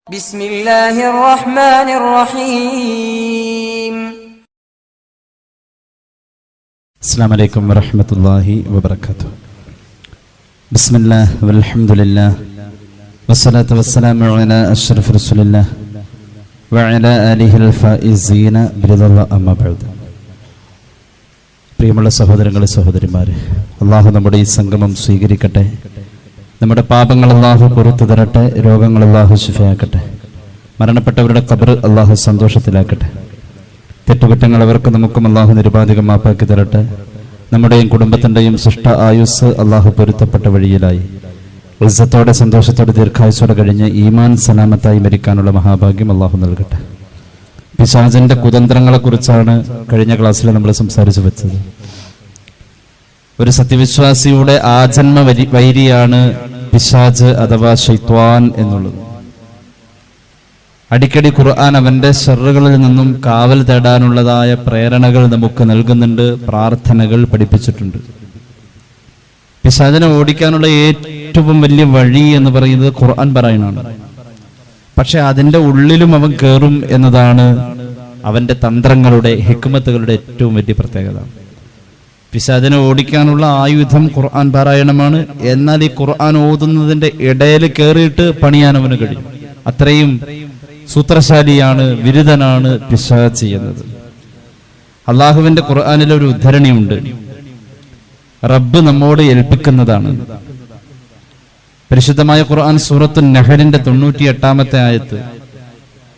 بسم الله الرحمن الرحيم. السلام عليكم ورحمة الله وبركاته. بسم الله والحمد لله والصلاة والسلام على أشرف رسول الله وعلى آله الفائزين برضا الله أما بعد. പ്രിയമുള്ള സഹോദരങ്ങളെ സഹോദരിമാരെ, അള്ളാഹു നമ്മുടെ ഈ സംഗമം സ്വീകരിക്കട്ടെ. നമ്മുടെ പാപങ്ങൾ അള്ളാഹു പുറത്തു തരട്ടെ. രോഗങ്ങൾ അള്ളാഹു ശിഫയാക്കട്ടെ. മരണപ്പെട്ടവരുടെ ഖബർ അള്ളാഹു സന്തോഷത്തിലാക്കട്ടെ. തെറ്റുകുറ്റങ്ങൾ അവർക്ക് നമുക്കും അള്ളാഹു നിരുപാധികം മാപ്പാക്കി തരട്ടെ. നമ്മുടെയും കുടുംബത്തിൻ്റെയും സൃഷ്ട ആയുസ് അള്ളാഹു പൊരുത്തപ്പെട്ട വഴിയിലായി ഉസ്സത്തോടെ സന്തോഷത്തോടെ ദീർഘായുസോടെ കഴിഞ്ഞ് ഈമാൻ സലാമത്തായി മരിക്കാനുള്ള മഹാഭാഗ്യം അള്ളാഹു നൽകട്ടെ. പിശാചിന്റെ കുതന്ത്രങ്ങളെക്കുറിച്ചാണ് കഴിഞ്ഞ ക്ലാസ്സിൽ നമ്മൾ സംസാരിച്ചു വെച്ചത്. ഒരു സത്യവിശ്വാസിയുടെ ആജന്മ വൈരിയാണ് പിശാച് അഥവാ ശൈത്വാൻ എന്നുള്ളത്. അടിക്കടി ഖുർആൻ അവന്റെ ശർറുകളിൽ നിന്നും കാവൽ തേടാനുള്ളതായ പ്രേരണകൾ നമുക്ക് നൽകുന്നുണ്ട്, പ്രാർത്ഥനകൾ പഠിപ്പിച്ചിട്ടുണ്ട്. പിശാചിനെ ഓടിക്കാനുള്ള ഏറ്റവും വലിയ വഴി എന്ന് പറയുന്നത് ഖുർആൻ പാരായണമാണ്. പക്ഷെ അതിൻ്റെ ഉള്ളിലും അവൻ കയറും എന്നതാണ് അവന്റെ തന്ത്രങ്ങളുടെ ഹിക്മത്തുകളുടെ ഏറ്റവും വലിയ പ്രത്യേകത. പിശാചിനെ ഓടിക്കാനുള്ള ആയുധം ഖുർആൻ പാരായണമാണ്. എന്നാൽ ഈ ഖുർആൻ ഓതുന്നതിന്റെ ഇടയിൽ കയറിയിട്ട് പണിയാൻ അവന് കഴിയും. അത്രയും സൂത്രശാലിയാണ്, വിരുദ്ധനാണ് പിശാച് എന്നത്. അള്ളാഹുവിന്റെ ഖുർആനിൽ ഒരു ഉദ്ധരണിയുണ്ട്. റബ്ബ് നമ്മോട് ഏൽപ്പിക്കുന്നതാണ്. പരിശുദ്ധമായ ഖുർആൻ സൂറത്തുൻ നഹലിന്റെ 98-ാമത്തെ ആയത്ത്,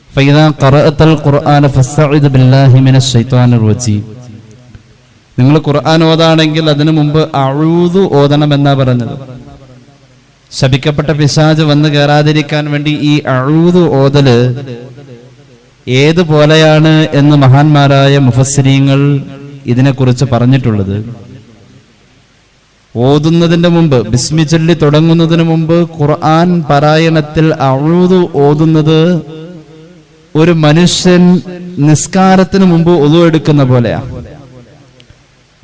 ഫൈദാ ഖറഅതൽ ഖുർആന ഫസ്തഇദ് ബില്ലാഹി മിനശ് ശൈത്വാനിർ റജീം. നിങ്ങൾ ഖുർആൻ ഓതാണെങ്കിൽ അതിനു മുമ്പ് അഊദു ഓതണം എന്നാ പറഞ്ഞത്. ശപിക്കപ്പെട്ട പിശാച് വന്ന് കയറാതിരിക്കാൻ വേണ്ടി ഈ അഊദു ഓതല് ഏതുപോലെയാണ് എന്ന് മഹാന്മാരായ മുഫസ്സിരീങ്ങൾ ഇതിനെക്കുറിച്ച് പറഞ്ഞിട്ടുള്ളത്. ഓതുന്നതിന്റെ മുമ്പ്, ബിസ്മി ചൊല്ലി തുടങ്ങുന്നതിന് മുമ്പ് ഖുർആൻ പാരായണത്തിൽ അഊദു ഓതുന്നത് ഒരു മനുഷ്യൻ നിസ്കാരത്തിന് മുമ്പ് ഒളു എടുക്കുന്ന പോലെയാ.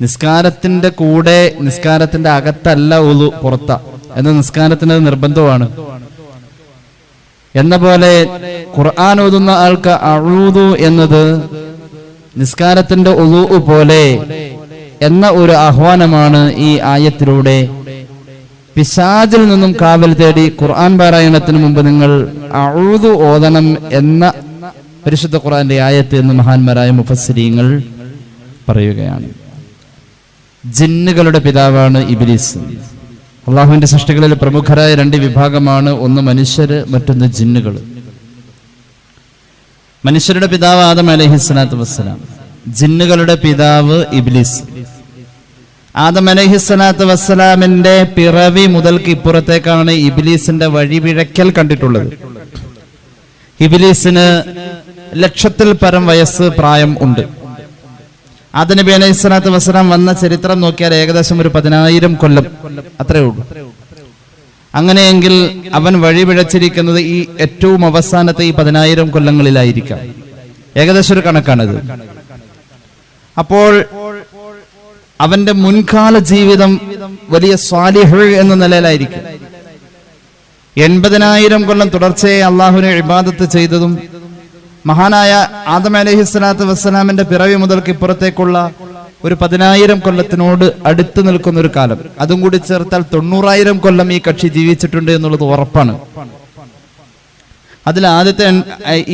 നിസ്കാരത്തിന്റെ കൂടെ, നിസ്കാരത്തിന്റെ അകത്തല്ല ഒളു, പുറത്താ. എന്ന നിസ്കാരത്തിന് നിർബന്ധമാണ് എന്ന പോലെ ഖുർആൻ ഓതുന്ന ആൾക്ക് അഊദു എന്നത് നിസ്കാരത്തിന്റെ ഒളു പോലെ എന്ന ഒരു ആഹ്വാനമാണ് ഈ ആയത്തിലൂടെ. പിശാചിൽ നിന്നും കാവൽ തേടി ഖുർആൻ പാരായണത്തിന് മുമ്പ് നിങ്ങൾ അഊദു ഓതണം എന്ന പരിശുദ്ധ ഖുർആന്റെ ആയത്ത് എന്ന് മഹാന്മാരായ മുഫസ്സിരീങ്ങൾ പറയുകയാണ്. ജിന്നുകളുടെ പിതാവാണ് ഇബ്ലീസ്. അള്ളാഹുവിന്റെ സൃഷ്ടികളിൽ പ്രമുഖരായ 2 വിഭാഗമാണ്. ഒന്ന് മനുഷ്യര്, മറ്റൊന്ന് ജിന്നുകൾ. മനുഷ്യരുടെ പിതാവ് ആദം അലൈഹിസ്സലാത്തു വസ്സലാം, ജിന്നുകളുടെ പിതാവ് ഇബ്ലീസ്. ആദം അലൈഹിസ്സലാത്തു വസ്സലാമിന്റെ പിറവി മുതൽക്ക് ഇപ്പുറത്തേക്കാണ് ഇബ്ലീസിന്റെ വഴിപിഴക്കൽ കണ്ടിട്ടുള്ളത്. ഇബ്ലീസിന് 1,00,000-ൽ പരം വയസ്സ് പ്രായം ഉണ്ട്. ആദം നബി അലൈഹിസ്സലാത്തു വസ്സലാം വന്ന ചരിത്രം നോക്കിയാൽ ഏകദേശം ഒരു 10,000 കൊല്ലം, അത്രേ ഉള്ളൂ. അങ്ങനെയെങ്കിൽ അവൻ വഴിപിഴച്ചിരിക്കുന്നത് ഈ ഏറ്റവും അവസാനത്തെ ഈ 10,000 കൊല്ലങ്ങളിലായിരിക്കാം. ഏകദേശം ഒരു കണക്കാണിത്. അപ്പോൾ അവന്റെ മുൻകാല ജീവിതം വലിയ സ്വാലിഹ് എന്ന നിലയിലായിരിക്കും. 80,000 കൊല്ലം തുടർച്ചയായി അള്ളാഹുവിനെ ഇബാദത്ത് ചെയ്തതും മഹാനായ ആദം അലൈഹിസ്സലാത്തു വസ്സലാമിന്റെ പിറവി മുതൽക്ക് ഇപ്പുറത്തേക്കുള്ള ഒരു 10,000 കൊല്ലത്തിനോട് അടുത്ത് നിൽക്കുന്ന ഒരു കാലം, അതും കൂടി ചേർത്താൽ 90,000 കൊല്ലം ഈ കക്ഷി ജീവിച്ചിട്ടുണ്ട് എന്നുള്ളത് ഉറപ്പാണ്. അതിൽ ആദ്യത്തെ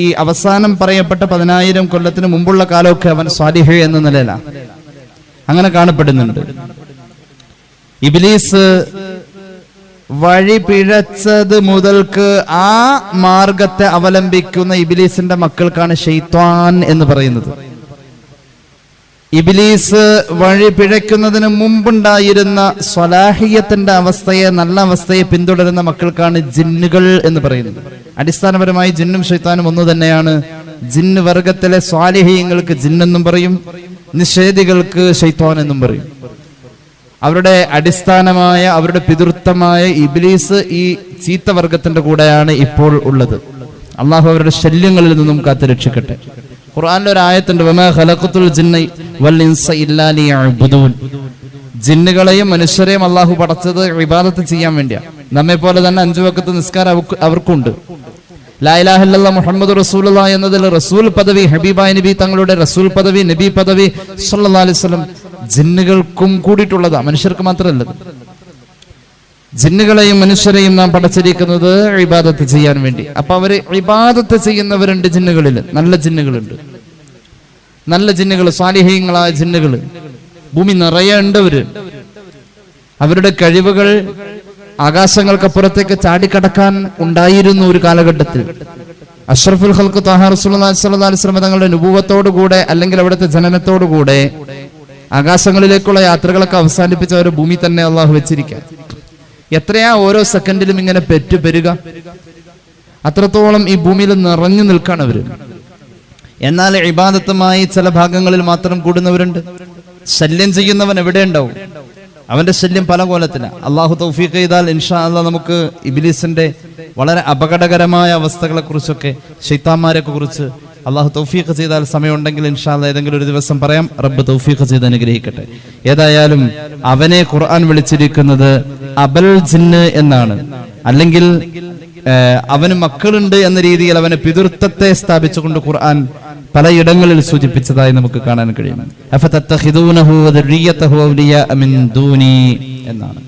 ഈ അവസാനം പറയപ്പെട്ട 10,000 കൊല്ലത്തിന് മുമ്പുള്ള കാലമൊക്കെ അവൻ സ്വാലിഹ് എന്ന നിലയിലാണ് അങ്ങനെ കാണപ്പെടുന്നുണ്ട്. ഇബ്ലീസ് വഴി പിഴച്ചത് മുതൽക്ക് ആ മാർഗത്തെ അവലംബിക്കുന്ന ഇബ്ലീസിന്റെ മക്കൾക്കാണ് ശൈത്വാൻ എന്ന് പറയുന്നത്. ഇബ്ലീസ് വഴി പിഴയ്ക്കുന്നതിന് മുമ്പുണ്ടായിരുന്ന സ്വലാഹിയത്തിന്റെ അവസ്ഥയെ, നല്ല അവസ്ഥയെ പിന്തുടരുന്ന മക്കൾക്കാണ് ജിന്നുകൾ എന്ന് പറയുന്നത്. അടിസ്ഥാനപരമായി ജിന്നും ശൈത്താനും ഒന്ന് തന്നെയാണ്. ജിന്ന് വർഗത്തിലെ സ്വാലിഹീങ്ങൾക്ക് ജിന്നെന്നും പറയും, നിഷേധികൾക്ക് ശൈത്വാൻ എന്നും പറയും. അവരുടെ അടിസ്ഥാനമായ, അവരുടെ പിതൃത്വമായ ഇബ്ലീസ് ഈ ചീത്ത വർഗത്തിന്റെ കൂടെയാണ് ഇപ്പോൾ ഉള്ളത്. അള്ളാഹു അവരുടെ ശല്യങ്ങളിൽ നിന്നും കാത്തു രക്ഷിക്കട്ടെ. ഖുർആനിൽ ഒരു ആയത്തുണ്ട്, വമാ ഖലഖതുൽ ജിന്ന വൽ ഇൻസ ഇല്ലാ ലിയഅ്ബുദൂൻ. ജിന്നുകളെയും മനുഷ്യരെയും അള്ളാഹു പടച്ചത് ഇബാദത്ത് ചെയ്യാൻ വേണ്ടിയാണ്. നമ്മെ പോലെ തന്നെ 5 വഖത്ത് നിസ്കാരം അവർക്കുണ്ട്. ലാ ഇലാഹ ഇല്ലല്ലാഹ് മുഹമ്മദ് റസൂലുള്ളാഹി എന്നതിൽ റസൂൽ പദവി, ഹബീബായ നബി തങ്ങളുടെ റസൂൽ പദവി, നബി പദവി സല്ലല്ലാഹു അലൈഹി വസല്ലം ജിന്നുകൾക്കും കൂടിയിട്ടുള്ളതാ, മനുഷ്യർക്ക് മാത്രമല്ലത്. ജിന്നുകളെയും മനുഷ്യരെയും നാം പടച്ചിരിക്കുന്നത് ഇബാദത്ത് ചെയ്യാൻ വേണ്ടി. അപ്പൊ അവര് ഇബാദത്ത് ചെയ്യുന്നവരുണ്ട് ജിന്നുകളിൽ, നല്ല ജിന്നുകളുണ്ട്, നല്ല ജിന്നുകൾ, സാലിഹീങ്ങളായ ജിന്നുകൾ ഭൂമി നിറയെ ഉണ്ടവര്. അവരുടെ കഴിവുകൾ ആകാശങ്ങൾക്കപ്പുറത്തേക്ക് ചാടിക്കടക്കാൻ ഉണ്ടായിരുന്നു ഒരു കാലഘട്ടത്തിൽ. അഷ്റഫുൽ ഖൽഖ് ത്വാഹ റസൂലുള്ളാഹി സ്വല്ലല്ലാഹു അലൈഹി വസല്ലം തങ്ങളുടെ നുബുവത്തോടുകൂടെ അല്ലെങ്കിൽ അവിടുത്തെ ജനനത്തോടുകൂടെ ആകാശങ്ങളിലേക്കുള്ള യാത്രകളൊക്കെ അവസാനിപ്പിച്ച ഒരു ഭൂമി തന്നെ അള്ളാഹു വെച്ചിരിക്കുക. എത്രയാ ഓരോ സെക്കൻഡിലും ഇങ്ങനെ പെരുക, അത്രത്തോളം ഈ ഭൂമിയിൽ നിറഞ്ഞു നിൽക്കാണ് അവര്. എന്നാൽ ഇബാദത്തുമായി ചില ഭാഗങ്ങളിൽ മാത്രം കൂടുന്നവരുണ്ട്. ശല്യം ചെയ്യുന്നവൻ എവിടെ ഉണ്ടാവും? അവന്റെ ശല്യം പല കോലത്തിലാണ്. അള്ളാഹു തൗഫീഖ് ചെയ്താൽ ഇൻഷാ അല്ലാഹ് നമുക്ക് ഇബ്ലീസിന്റെ വളരെ അപകടകരമായ അവസ്ഥകളെ കുറിച്ചൊക്കെ, ശൈത്താന്മാരെ കുറിച്ച് അള്ളാഹു തൗഫീഖ് ചെയ്താൽ സമയമുണ്ടെങ്കിൽ ഇൻഷാ അല്ലാഹ് ഏതെങ്കിലും ഒരു ദിവസം പറയാം. റബ്ബ് തൗഫീഖ് ചെയ്ത് അനുഗ്രഹിക്കട്ടെ. ഏതായാലും അവനെ ഖുർആൻ വിളിച്ചിരിക്കുന്നത് അബൽ ജിന്ന് എന്നാണ്. അല്ലെങ്കിൽ അവന് മക്കളുണ്ട് എന്ന രീതിയിൽ അവന് പിതൃത്വത്തെ സ്ഥാപിച്ചുകൊണ്ട് ഖുർആൻ പലയിടങ്ങളിൽ സൂചിപ്പിച്ചതായി നമുക്ക് കാണാൻ കഴിയും. അഫതത്തഖിദൂനഹു വദുരിയതഹു ഔലിയാഅ മിൻ ദൂനി എന്നാണ്.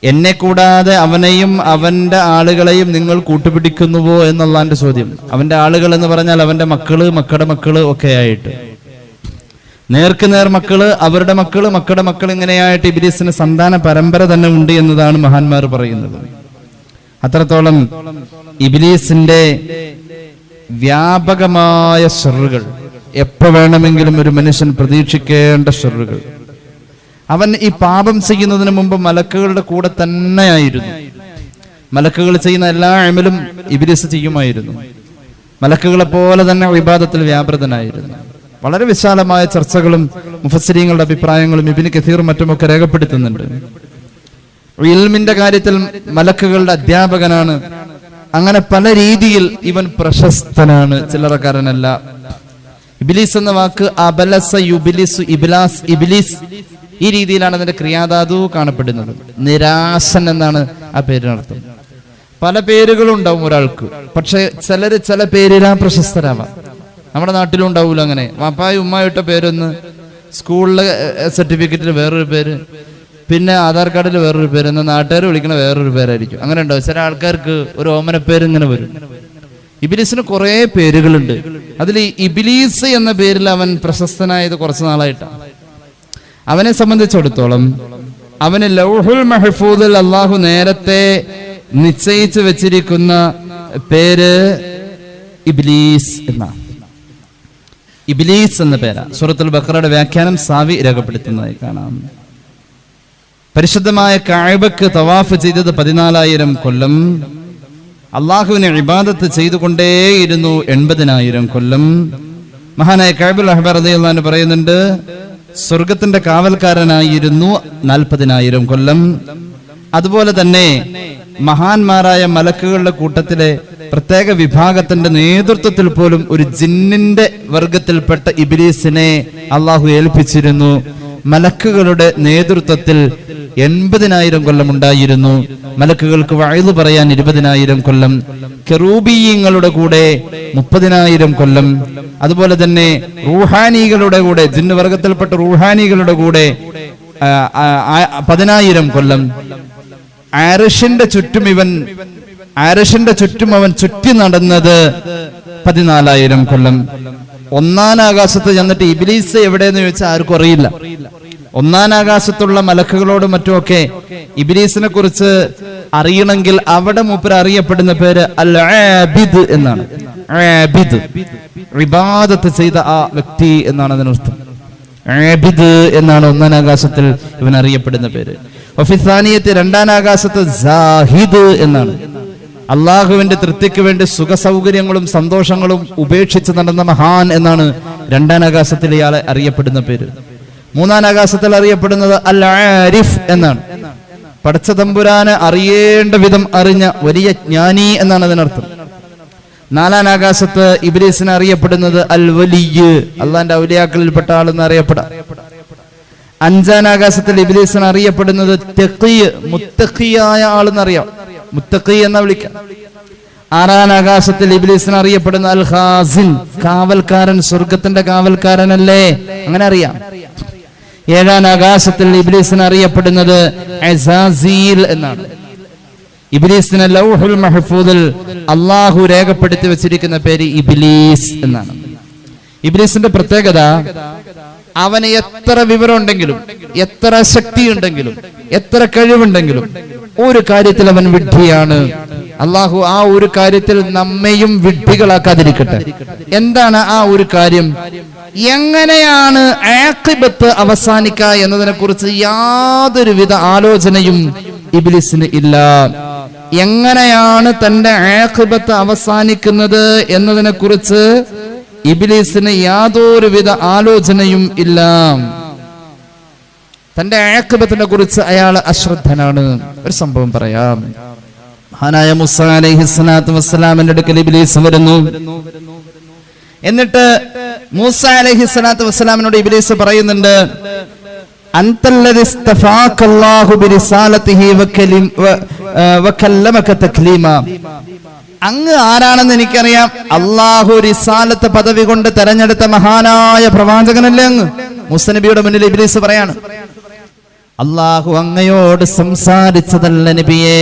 എന്നെ കൂടാതെ അവനെയും അവന്റെ ആളുകളെയും നിങ്ങൾ കൂട്ടുപിടിക്കുന്നുവോ എന്നുള്ളതിന്റെ ചോദ്യം. അവന്റെ ആളുകൾ എന്ന് പറഞ്ഞാൽ അവന്റെ മക്കള്, മക്കളുടെ മക്കള് ഒക്കെ ആയിട്ട്, നേർക്ക് നേർ മക്കള്, അവരുടെ മക്കള്, മക്കളുടെ മക്കൾ, ഇങ്ങനെയായിട്ട് ഇബ്ലീസിന് സന്താന പരമ്പര തന്നെ ഉണ്ട് എന്നതാണ് മഹാന്മാർ പറയുന്നത്. അത്രത്തോളം ഇബ്ലീസിന്റെ വ്യാപകമായ ശർറുകൾ, എപ്പോ വേണമെങ്കിലും ഒരു മനുഷ്യൻ പ്രതീക്ഷിക്കേണ്ട ശർറുകൾ. അവൻ ഈ പാപം ചെയ്യുന്നതിന് മുമ്പ് മലക്കുകളുടെ കൂടെ തന്നെയായിരുന്നു. മലക്കുകൾ ചെയ്യുന്ന എല്ലാ അമലും ഇബ്ലീസ് ചെയ്യുമായിരുന്നു. മലക്കുകളെ പോലെ തന്നെ ഇബാദത്തിൽ വ്യാപൃതനായിരുന്നു. വളരെ വിശാലമായ ചർച്ചകളും മുഫസ്സിരീങ്ങളുടെ അഭിപ്രായങ്ങളും ഇബ്നു കസീർ മറ്റുമൊക്കെ രേഖപ്പെടുത്തുന്നുണ്ട്. ഇൽമിന്റെ കാര്യത്തിൽ മലക്കുകളുടെ അധ്യാപകനാണ്. അങ്ങനെ പല രീതിയിൽ ഇവൻ പ്രശസ്തനാണ്, ചില്ലറക്കാരനല്ല. ഇബ്ലീസ് എന്ന വാക്ക് അബലസ യുബ്ലിസു ഇബ്ലാസ്, ഇബ്ലീസ്, ഈ രീതിയിലാണ് അതിന്റെ ക്രിയാധാതു കാണപ്പെടുന്നത്. നിരാശൻ എന്നാണ് ആ പേരിനർത്ഥം. പല പേരുകളും ഉണ്ടാവും ഒരാൾക്ക്, പക്ഷെ ചിലര് ചില പേരിലാ പ്രശസ്തരാവാം. നമ്മുടെ നാട്ടിലും ഉണ്ടാവൂല അങ്ങനെ. വാപ്പായും ഉമ്മായിട്ട പേരൊന്ന്, സ്കൂളിലെ സർട്ടിഫിക്കറ്റിൽ വേറൊരു പേര്, പിന്നെ ആധാർ കാർഡിൽ വേറൊരു പേര്, എന്നാൽ നാട്ടുകാർ വിളിക്കണ വേറൊരു പേരായിരിക്കും. അങ്ങനെ ഉണ്ടാവും. ചില ആൾക്കാർക്ക് ഒരു ഓമനപ്പേര് ഇങ്ങനെ വരും. ഇബ്ലീസിന് കുറെ പേരുകളുണ്ട്. അതിൽ ഇബ്ലീസ് എന്ന പേരിൽ അവൻ പ്രശസ്തനായത് കുറച്ചു നാളായിട്ടാണ്. അവനെ സംബന്ധിച്ചിടത്തോളം അവന് ലൗഹുൽ മഹ്ഫൂദിൽ അള്ളാഹു നേരത്തെ നിശ്ചയിച്ചു വെച്ചിരിക്കുന്ന പേര് ഇബ്ലീസ് എന്നാണ്. ഇബ്ലീസ് എന്ന പേരാ. സൂറത്തുൽ ബഖറയുടെ വ്യാഖ്യാനം സാവി രേഖപ്പെടുത്തുന്നതായി കാണാം. പരിശുദ്ധമായ കഅബക്ക് തവാഫ് ചെയ്തത് 14,000 കൊല്ലം. അള്ളാഹുവിനെ ഇബാദത്ത് ചെയ്തുകൊണ്ടേയിരുന്നു 80,000 കൊല്ലം. മഹാനായ കഅബുൽ അഹ്ബർ റളിയല്ലാഹു അൻഹു പറയുന്നുണ്ട്, സ്വർഗത്തിന്റെ കാവൽക്കാരനായിരുന്നു 40,000 കൊല്ലം. അതുപോലെ തന്നെ മഹാന്മാരായ മലക്കുകളുടെ കൂട്ടത്തിലെ പ്രത്യേക വിഭാഗത്തിന്റെ നേതൃത്വത്തിൽ പോലും ഒരു ജിന്നിന്റെ വർഗത്തിൽപ്പെട്ട ഇബ്ലീസിനെ അള്ളാഹു ഏൽപ്പിച്ചിരുന്നു. മലക്കുകളുടെ നേതൃത്വത്തിൽ 80,000 കൊല്ലം ഉണ്ടായിരുന്നു. മലക്കുകൾക്ക് വഅദ് പറയാൻ 20,000 കൊല്ലം. കെറൂബീയങ്ങളുടെ കൂടെ 30,000 കൊല്ലം. അതുപോലെ തന്നെ റൂഹാനികളുടെ കൂടെ, ജിന്ന് വർഗത്തിൽപ്പെട്ട റൂഹാനികളുടെ കൂടെ 10,000 കൊല്ലം. അർശിന്റെ ചുറ്റും അവൻ ചുറ്റി നടന്നത് 14,000 കൊല്ലം. ഒന്നാം ആകാശത്ത് ചെന്നിട്ട് ഇബ്ലീസ് എവിടെയെന്ന് ചോദിച്ചാൽ ആർക്കും അറിയില്ല. ഒന്നാം ആകാശത്തുള്ള മലക്കുകളോടും മറ്റുമൊക്കെ ഇബ്ലീസിനെ കുറിച്ച് അറിയണമെങ്കിൽ അവിടെ മൂപ്പർ അറിയപ്പെടുന്ന പേര് അൽ ആബിദ് എന്നാണ്. ആബിദ്, ഇബാദത്ത് ചെയ്ത ആ വ്യക്തി എന്നാണ് അതിനർത്ഥം. ആബിദ് എന്നാണ് ഒന്നാം ആകാശത്തിൽ ഇവൻ അറിയപ്പെടുന്ന പേര്. വഫിസാനിയത്ത്, രണ്ടാം ആകാശത്ത് സാഹിദ് എന്നാണ്. അള്ളാഹുവിന്റെ തൃപ്തിക്ക് വേണ്ടി സുഖ സൗകര്യങ്ങളും സന്തോഷങ്ങളും ഉപേക്ഷിച്ച് നടന്ന മഹാൻ എന്നാണ് രണ്ടാം ആകാശത്തിൽ ഇയാളെ അറിയപ്പെടുന്ന പേര്. മൂന്നാം ആകാശത്തിൽ അറിയപ്പെടുന്നത് അൽ ആരിഫ് എന്നാണ്. പടച്ച തമ്പുരാനെ അറിയേണ്ട വിധം അറിഞ്ഞ വലിയ ജ്ഞാനി എന്നാണ് അതിനർത്ഥം. നാലാം ആകാശത്ത് ഇബ്ലീസിനെ അറിയപ്പെടുന്നത് അൽ വലിയ്, അള്ളാന്റെ ഔലിയാക്കളിൽപ്പെട്ട ആളെന്ന് അറിയപ്പെടാം. അഞ്ചാം ആകാശത്തിൽ ഇബ്ലീസിനെ അറിയപ്പെടുന്നത് തഖിയ്, മുത്തഖിയായ ആളെന്നറിയാം. മുത്തഖി എന്ന് വിളിക്കാം. 6-ാം ആകാശത്തിൽ ഇബ്ലീസിന് അറിയപ്പെടുന്ന അൽ ഖാസിൻ, കാവൽക്കാരൻ, സ്വർഗത്തിന്റെ കാവൽക്കാരനല്ലേ, അങ്ങനെ അറിയാം. 7-ാം ആകാശത്തിൽ ഇബ്ലീസിന് അറിയപ്പെടുന്നത് അസാസീൽ എന്നാണ്. ഇബ്ലീസിന് ലൗഹുൽ മഹ്ഫൂദിൽ അല്ലാഹു രേഖപ്പെടുത്തി വെച്ചിരിക്കുന്ന പേര് ഇബ്ലീസ് എന്നാണ്. ഇബ്ലീസിന്റെ പ്രത്യേകത, അവന് എത്ര വിവരം ഉണ്ടെങ്കിലും, എത്ര ശക്തി ഉണ്ടെങ്കിലും, എത്ര കഴിവുണ്ടെങ്കിലും ഒരു കാര്യത്തിൽ അവൻ വിഡ്ഢിയാണ്. അള്ളാഹു ആ ഒരു കാര്യത്തിൽ നമ്മയും വിഡ്ഢികളാക്കാതിരിക്കട്ടെ. എന്താണ് ആ ഒരു കാര്യം? എങ്ങനെയാണ് ആഖിബത്ത് അവസാനിക്കുക എന്നതിനെ കുറിച്ച് യാതൊരുവിധ ആലോചനയും ഇബ്ലീസിന് ഇല്ല. എങ്ങനെയാണ് തന്റെ ആഖിബത്ത് അവസാനിക്കുന്നത് എന്നതിനെ കുറിച്ച് ഇബ്ലീസിന് യാതൊരുവിധ ആലോചനയും ഇല്ല. തന്റെ ആഖിബത്തിനെ കുറിച്ച് അയാൾ അശ്രദ്ധനാണ്. ഒരു സംഭവം പറയാം. മഹാനായ മൂസാ അലൈഹിസ്സലാത്തു വസ്സലാമിന്റെ അടുക്കൽ ഇബ്ലീസ് വരുന്നു. എന്നിട്ട് മൂസാ അലൈഹിസ്സലാത്തു വസ്സലാമിനോട് ഇബ്ലീസ് പറയുന്നുണ്ട്, അൻതല്ലദി ഇസ്തഫാകല്ലാഹു ബിരിസാലതിഹി വകല്ലമക തക്ലീമ. അങ്ങ് ആരാണെന്ന് എനിക്കറിയാം. അല്ലാഹു റിസാലത്ത് പദവി കൊണ്ട് തെരഞ്ഞെടുത്ത മഹാനായ പ്രവാചകനല്ലേ അങ്ങ്. മൂസാ നബിയുടെ മുന്നിൽ ഇബ്ലീസ് പറയാണ്, അല്ലാഹു അങ്ങയോട് സംസാരിച്ചതല്ല നബിയേ.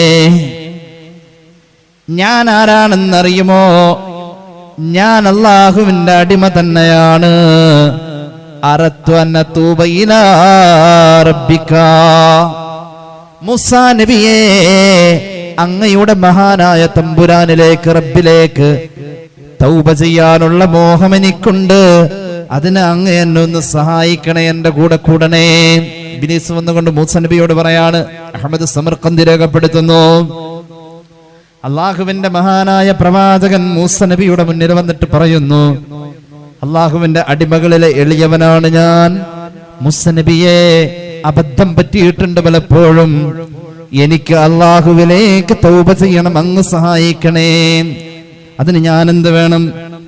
ഞാൻ ആരാണെന്നറിയുമോ? ഞാൻ അല്ലാഹുവിന്റെ അടിമ തന്നെയാണ്. അറത്തു അൻ അതൂബ ഇലാ റബ്ബിക. മൂസാ നബിയേ, അങ്ങയുടെ മഹാനായ തമ്പുരാനിലേക്ക്, റബ്ബിലേക്ക് തൗബ ചെയ്യാനുള്ള മോഹം എനിക്കുണ്ട്. അതിന് അങ്ങ് എന്നെ ഒന്ന് സഹായിക്കണേ, എന്റെ കൂടെ കൂടണേ. ഇബ്ലീസ് വന്നുകൊണ്ട് മൂസാ നബിയോട് പറയാണ്, അഹ്മദ് സമർഖന്ദി രേഖപ്പെടുത്തുന്നു, അള്ളാഹുവിന്റെ മഹാനായ പ്രവാചകൻ മൂസാ നബിയുടെ മുന്നിൽ വന്നിട്ട് പറയുന്നു, അള്ളാഹുവിന്റെ അടിമകളിലെ എളിയവനാണ് ഞാൻ. മൂസാ നബിയെ, അബദ്ധം പറ്റിയിട്ടുണ്ട് പലപ്പോഴും. എനിക്ക് അള്ളാഹുവിലേക്ക് തൗബ ചെയ്യണം, അങ്ങ് സഹായിക്കണേ. അതിന് ഞാൻ എന്ത് വേണം?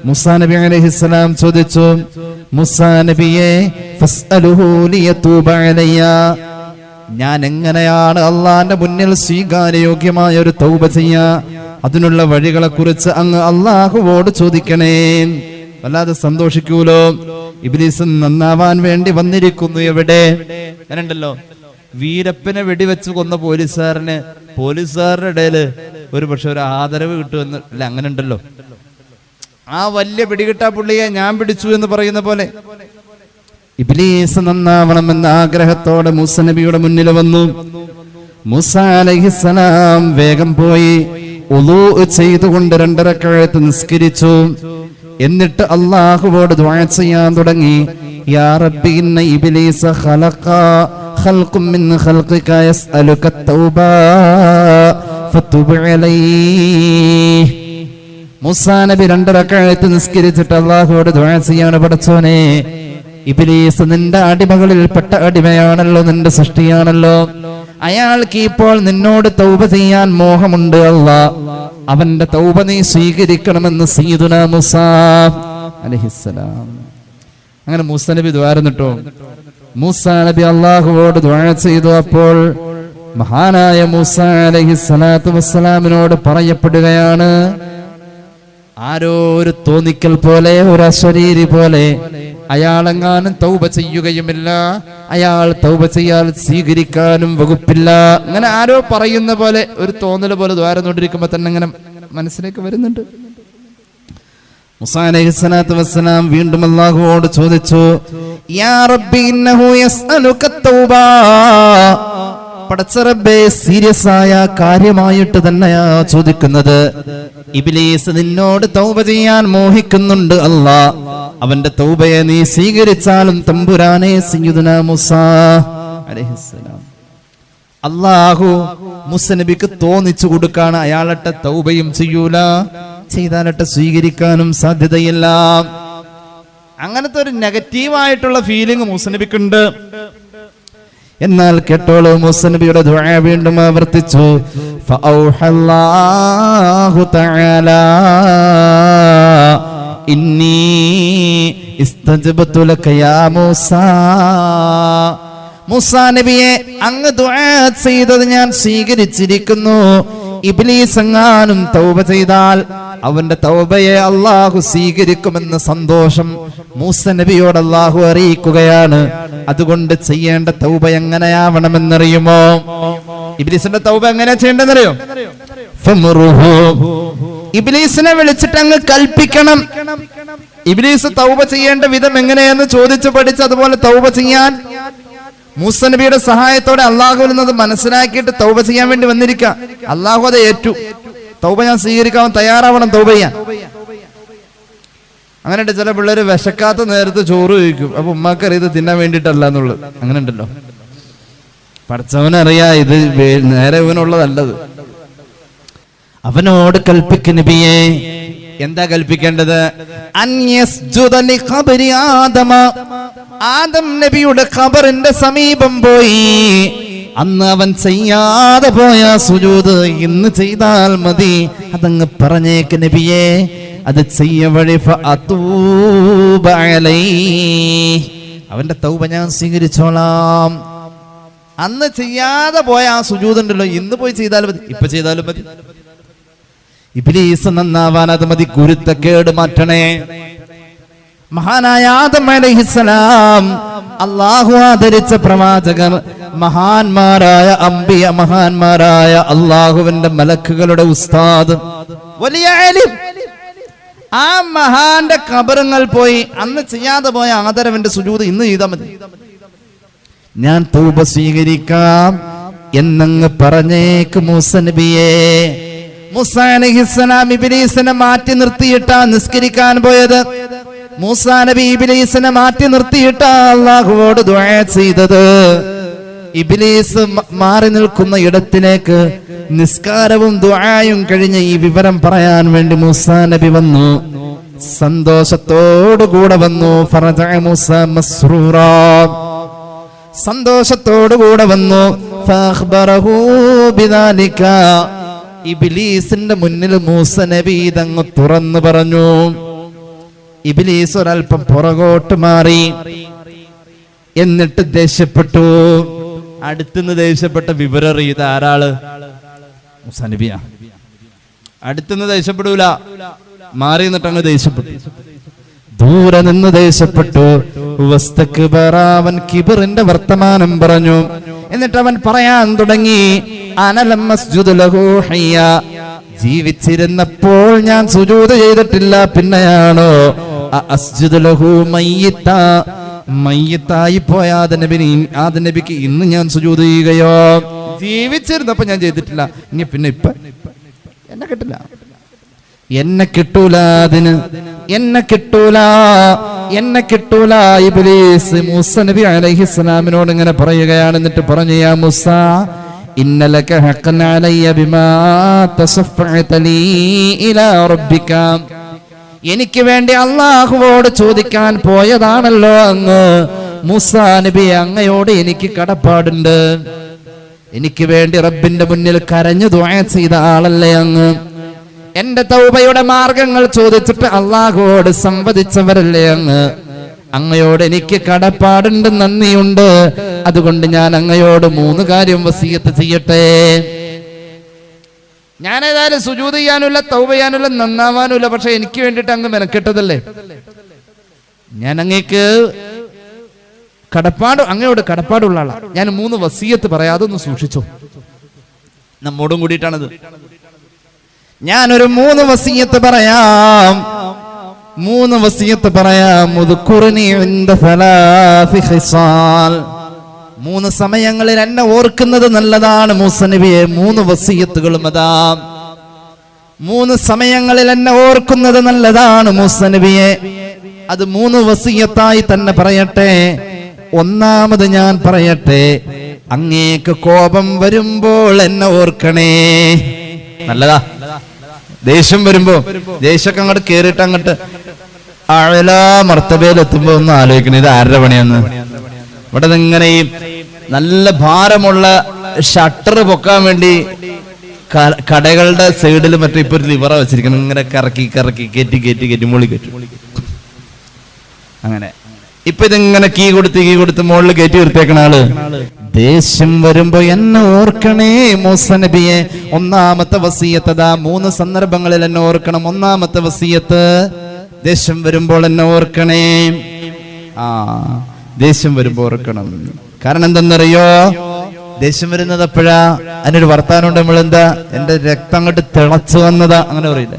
മൂസാ നബി അലൈഹിസ്സലാം ചോദിച്ചു, മൂസാ നബിയെ, ഫസ്അലുഹു ലിയതൂബ അലയ്യ. ഞാൻ എങ്ങനെയാണ് അള്ളാന്റെ മുന്നിൽ സ്വീകാര്യോഗ്യമായ ഒരു തൗബ ചെയ്യാ? അതിനുള്ള വഴികളെ കുറിച്ച് അങ്ങ് അള്ളാഹുവോട് ചോദിക്കണേ. വല്ലാതെ സന്തോഷിക്കൂലോ. ഇബ്ലീസ് നന്നാവാൻ വേണ്ടി വന്നിരിക്കുന്നു. എവിടെ അങ്ങനെയുണ്ടല്ലോ, വീരപ്പനെ വെടിവെച്ച് കൊന്ന പോലീസുകാരുടെ ഇടയില് ഒരു പക്ഷെ ഒരു ആദരവ് കിട്ടുമെന്ന് അല്ല, അങ്ങനെ ഉണ്ടല്ലോ. ആ വലിയ പിടികിട്ടാ പുള്ളിയെ ഞാൻ പിടിച്ചു എന്ന് പറയുന്ന പോലെ ഇബ്ലീസ് നന്നാവണമെന്ന ആഗ്രഹത്തോടെ മൂസാ നബിയുടെ മുന്നിൽ വന്നു. മൂസാ അലൈഹിസ്സലാം വേഗം പോയി വുളൂ ചെയ്തുകൊണ്ട് 2 റക്അത്ത് നിസ്കരിച്ചു. എന്നിട്ട് അല്ലാഹുവോട് ദുആ ചെയ്യാൻ തുടങ്ങി. യാ റബ്ബി ഇന്ന ഇബ്ലീസ ഖൽഖും മിൻ ഖൽഖിക യസ്അലുക തൗബ ഫതുബ് അലൈഹി. മൂസാ നബി 2 റക്അത്ത് നിസ്കരിച്ചിട്ട് അല്ലാഹുവോട് ദുആ ചെയ്യാണ്, പടച്ചോനെ, ഇബ്ലീസ് നിന്റെ അടിമകളിൽപ്പെട്ട അടിമയാണല്ലോ, നിന്റെ സൃഷ്ടിയാണല്ലോ. അയാൾക്ക് ഇപ്പോൾ നിന്നോട് തൗബ ചെയ്യാൻ മോഹമുണ്ട്. അല്ലാഹ്, അവന്റെ തൗബ നീ സ്വീകരിക്കണമെന്ന് സയ്യിദുനാ മൂസാ അലൈഹിസ്സലാം. അങ്ങനെ മൂസാ നബി ദ്വാരന്നിട്ടോ. മൂസാ നബി അല്ലാഹുവോട് ദുആ ചെയ്തു. അപ്പോൾ മഹാനായ മൂസാ അലൈഹിസ്സലാത്തു വസ്സലാമിനോട് പറയപ്പെടുകയാണ്, ആരോ ഒരു തോന്നിക്കൽ പോലെ, ഒരു അശരീരി പോലെ, അയാളെങ്ങാനും തൗബ ചെയ്യുകയുമില്ല, അയാൾ തൗബ ചെയ്യാൻ സ്വീകരിക്കാനും വകുപ്പില്ല. അങ്ങനെ ആരോ പറയുന്ന പോലെ, ഒരു തോന്നല് പോലെ ദ്വാരന്നോണ്ടിരിക്കുമ്പോ തന്നെ അങ്ങനെ മനസ്സിലേക്ക് വരുന്നുണ്ട്. മൂസാ അലൈഹിസ്സലാത്തു വസ്സലാം വീണ്ടും അല്ലാഹുവോട് ചോദിച്ചു, യാ റബ്ബി ഇന്നഹു യസ്അലുക തൗബ. പടച്ച റബ്ബേ, സീരിയസ് ആയ കാര്യമായിട്ട് തന്നെയാ ചോദിക്കുന്നത്. ഇബ്ലീസ് നിന്നോട് തൗബ ചെയ്യാൻ മോഹിക്കുന്നുണ്ട്. അല്ലാഹ്, അവന്റെ തൗബയെ നീ സ്വീകരിച്ചാലും തമ്പുരാനെ സയ്യിദുനാ മൂസാ അലൈഹിസ്സലാം. അല്ലാഹു മൂസാ നബിക്ക് തോന്നിച്ചു കൊടുക്കാണ്, അയാളട്ടെ തൗബയും ചെയ്യൂല, ചെയ്താലട്ടെ സ്വീകരിക്കാനും സാധ്യതയില്ല. അങ്ങനത്തെ ഒരു നെഗറ്റീവായിട്ടുള്ള ഫീലിംഗ് മൂസാ നബിക്കുണ്ട്. എന്നാൽ കേട്ടോളൂ, മൂസാ നബിയുടെ ദുആ വീണ്ടും ആവർത്തിച്ചു. ഫഔഹല്ലാഹു തആല ഇന്നി ഇസ്തജബതു ലക യാ മൂസാ. മൂസാ നബിയെ, അങ്ങ് ദുആ ചെയ്തത് ഞാൻ സ്വീകരിച്ചിരിക്കുന്നു. ഇബ്ലീസ് എങ്ങാനും തൗബ ചെയ്താൽ അവന്റെ തൗബയെ അള്ളാഹു സ്വീകരിക്കുമെന്ന സന്തോഷം മൂസ നബിയോട് അള്ളാഹു അറിയിക്കുകയാണ്. അതുകൊണ്ട് ചെയ്യേണ്ട തൗബ എങ്ങനെയാവണമെന്നറിയുമോ? ഇബ്ലീസിന്റെ തൗബ എങ്ങനെയാ ചെയ്യേണ്ടതെന്നറിയോ? ഇബ്ലീസിനെ വിളിച്ചിട്ട് അങ്ങ് കൽപ്പിക്കണം. ഇബ്ലീസ് തൗബ ചെയ്യേണ്ട വിധം എങ്ങനെയെന്ന് ചോദിച്ചു പഠിച്ച് അതുപോലെ തൗബ ചെയ്യാൻ മൂസ നബിയുടെ സഹായത്തോടെ അള്ളാഹുവിൽ നിന്ന് മനസ്സിലാക്കിയിട്ട് തൗബ ചെയ്യാൻ വേണ്ടി വന്നിരിക്കുക. അള്ളാഹു അത് ഏറ്റു. തൗബ ഞാൻ സ്വീകരിക്കാൻ തയ്യാറാവണം തൗബ ചെയ്യാൻ. അങ്ങനെയുണ്ട് ചില പിള്ളേര് വിശക്കാത്ത നേരത്ത് ചോറ് കഴിക്കും. അപ്പൊ ഉമ്മാക്കറിയാം ഇത് തിന്നാൻ വേണ്ടിയിട്ടല്ല എന്നുള്ളത്. അങ്ങനെ ഉണ്ടല്ലോ. പഠിച്ചവനറിയാ ഇത് നേരെ ഇവനുള്ളതല്ലത്. അവനോട് കൽപ്പിക്ക് നബിയെ. എന്താ കൽപ്പിക്കേണ്ടത്? ആദം നബിയുടെ ഖബറിന്റെ സമീപം പോയി അന്ന് അവൻ ചെയ്യാതെ പോയ സുജൂദ് ഇന്ന് ചെയ്താൽ മതി. അതങ്ങ് പറഞ്ഞേക്ക് നബിയെ. അത് ചെയ്യ വഴി അവന്റെ തൗബ ഞാൻ സ്വീകരിച്ചോളാം. അന്ന് ചെയ്യാതെ പോയ ആ സുജൂദ് ഉണ്ടല്ലോ, ഇന്ന് പോയി ചെയ്താലും മതി, ഇപ്പൊ ചെയ്താലും മതി. ഇബ്ലീസ് നന്നാവാൻ അത് മതി. കുരുത്തക്കേട് മാറ്റണേ. മഹാനായ ആദം അലൈഹിസ്സലാം അല്ലാഹു ആദരിച്ച പ്രവാചകർ, മഹാന്മാരായ അംബിയ, മഹാന്മാരായ അല്ലാഹുവിന്റെ മലക്കുകളുടെ ഉസ്താദ്, വലിയ ആലിം. ആ മഹാന്റെ ഖബറുകൾ പോയി അന്ന് ചെയ്യാതെ പോയ ആദരവിന്റെ സുജൂദ് ഇന്ന് ചെയ്താൽ മതി. ഞാൻ തൗബ സ്വീകരിക്കാം എന്നങ്ങ് പറഞ്ഞേക്ക് മൂസ നബിയെ. മൂസ അലൈഹിസ്സലാം ഇബ്ലീസിനെ മാറ്റി നിർത്തിയിട്ടാ നിസ്കരിക്കാൻ പോയത്. മൂസ നബി ഇബ്ലീസിനെ മാറ്റി നിർത്തിയിട്ടാ അല്ലാഹുവോട് ദുആ ചെയ്തത്. ഇബ്ലീസ് മാറി നിൽക്കുന്ന ഇടത്തിലേക്ക് നിസ്കാരവും ദുആയും കഴിഞ്ഞ് ഈ വിവരം പറയാൻ വേണ്ടി മൂസ നബി വന്നു. സന്തോഷത്തോടുകൂടെ വന്നു. ഫറജഅ മൂസ മസ്റൂറാ. സന്തോഷത്തോടുകൂടെ വന്നു. ഫഅഖ്ബറഹു ബിദാലിക. ഇബ്ലീസിന്റെ മുന്നിൽ മൂസ നബി ഇതങ്ങ് തുറന്നു പറഞ്ഞു. ഇബ്ലീസ് ഒരൽപ്പം പുറകോട്ട് മാറി. എന്നിട്ട് ദേഷ്യപ്പെട്ടു. അടുത്തുനിന്ന് ദേഷ്യപ്പെട്ട വിവരം അറിയത് ആരാള്? മൂസ നബിയാ. അടുത്തുനിന്ന് ദേഷ്യപ്പെടൂല, മാറി നിന്നിട്ട് അങ്ങ് ദേഷ്യപ്പെട്ടു. ദൂരെ നിന്ന് ദേഷ്യപ്പെട്ടു. അവൻ കിബറിന്റെ വർത്തമാനം പറഞ്ഞു. എന്നിട്ട് അവൻ പറയാൻ തുടങ്ങി, അനലം അസ്ജുദു ലഹു ഹയ്യ. ജീവിച്ചിരുന്നപ്പോൾ ഞാൻ സുജൂദ് ചെയ്തിട്ടില്ല, പിന്നെയാണോ അസ്ജുദു ലഹു മയ്യിത്ത. മയ്യിത്തായി പോയ ആദം നബിക്ക് ഇന്ന് ഞാൻ സുജൂദ് ചെയ്യുകയോ? ജീവിച്ചിരുന്നപ്പോ ഞാൻ ചെയ്തിട്ടില്ല, ഇനി പിന്നെ ഇപ്പൊ എന്നെ കിട്ടില്ല, എന്നെ കിട്ടൂല, അതിന് എന്നെ കിട്ടൂല, എന്നെ കിട്ടൂല. ഇബ്ലീസ് മൂസ നബി അലൈഹിസ്സലാമിനോട് ഇങ്ങനെ പറയുകയാണ്. എന്നിട്ട് പറഞ്ഞു, യാ മൂസ ഇന്നലക ഹഖൻ അലയ്യ ബിമാ തസഫഅത ലീ ഇലാ റബ്ബിക. എനിക്ക് വേണ്ടി അല്ലാഹുവോട് ചോദിക്കാൻ പോയതാണല്ലോ അങ്ങ്. മൂസ നബി, അങ്ങയോട് എനിക്ക് കടപ്പാടുണ്ട്. എനിക്ക് വേണ്ടി റബ്ബിന്റെ മുന്നിൽ കരഞ്ഞു ദുആ ചെയ്ത ആളല്ലേ അങ്ങ്. എന്റെ തൗബയുടെ മാർഗങ്ങൾ ചോദിച്ചിട്ട് അല്ലാഹുവോട് സംവദിച്ചവരല്ലേ അങ്ങ്. അങ്ങയോട് എനിക്ക് കടപ്പാടുണ്ട്, നന്ദിയുണ്ട്. അതുകൊണ്ട് ഞാൻ അങ്ങയോട് 3 കാര്യം വസിയത്ത് ചെയ്യട്ടെ. ഞാൻ ഏതായാലും സുജൂദ് ചെയ്യാനുള്ള, തൗബ ചെയ്യാനുള്ള, നന്നാവാനുള്ള, പക്ഷെ എനിക്ക് വേണ്ടിയിട്ട് അങ്ങ് മെനക്കെട്ടതല്ലേ. ഞാൻ അങ്ങേക്ക് അങ്ങയോട് കടപ്പാടുള്ള ആളാ. ഞാൻ 3 വസിയത്ത് പറയാം, അതൊന്ന് സൂക്ഷിച്ചോ. നമ്മോടും കൂടിയിട്ടാണത്. ഞാനൊരു 3 വസിയത്ത് പറയാം. 3 വസിയത്ത് പറയാം. മുദ്കുർനി ഇൻദ സലാസി ഖിസാൽ. 3 സമയങ്ങളിൽ എന്നെ ഓർക്കുന്നത് നല്ലതാണ് മൂസ നബിയെ. 3 വസിയത്തുകളും അതാ. 3 സമയങ്ങളിൽ എന്നെ ഓർക്കുന്നത് നല്ലതാണ് മൂസ നബിയെ. അത് 3 വസിയത്തായി തന്നെ പറയട്ടെ. ഒന്നാമത് ഞാൻ പറയട്ടെ, അങ്ങേക്ക് കോപം വരുമ്പോൾ എന്നെ ഓർക്കണേ. നല്ലതാ. ദേഷ്യം വരുമ്പോ, ദേഷ്യമൊക്കെ അങ്ങോട്ട് കേറിയിട്ട് അങ്ങോട്ട് ആഴലാ മർത്തബയിലെത്തുമ്പോ ഒന്ന് ആലോചിക്കണം, ഇത് ആരുടെ പണിയാന്ന്. ഇവിടെ ഇങ്ങനെ ഈ നല്ല ഭാരമുള്ള ഷട്ടർ പൊക്കാൻ വേണ്ടി കടകളുടെ സൈഡിൽ മറ്റേ ഇപ്പൊ ഒരു ലിവറ വെച്ചിരിക്കണം. ഇങ്ങനെ കറക്കി കറക്കി കയറ്റി കയറ്റി കയറ്റി മുളി കയറ്റി അങ്ങനെ ഇപ്പൊ ഇതിങ്ങനെ കീ കൊടുത്ത് മുകളിൽ കയറ്റി നിർത്തിയേക്കണ ആള് ദേഷ്യം വരുമ്പോ എന്നെ ഓർക്കണേ മൂസ നബിയെ. ഒന്നാമത്തെ വസിയത്തതാ, 3 സന്ദർഭങ്ങളിൽ എന്നെ ഓർക്കണം. ഒന്നാമത്തെ വസിയത്ത്, ദേഷ്യം വരുമ്പോൾ എന്നെ ഓർക്കണേ. ദേഷ്യം വരുമ്പോ ഓർക്കണം. കാരണം എന്തെന്നറിയോ, ദേഷ്യം വരുന്നത് എപ്പോഴാ? അതിനൊരു വർത്താനം നമ്മളെന്താ, എന്റെ രക്തം അങ്ങോട്ട് തിളച്ചു വന്നതാ, അങ്ങനെ പറയില്ല.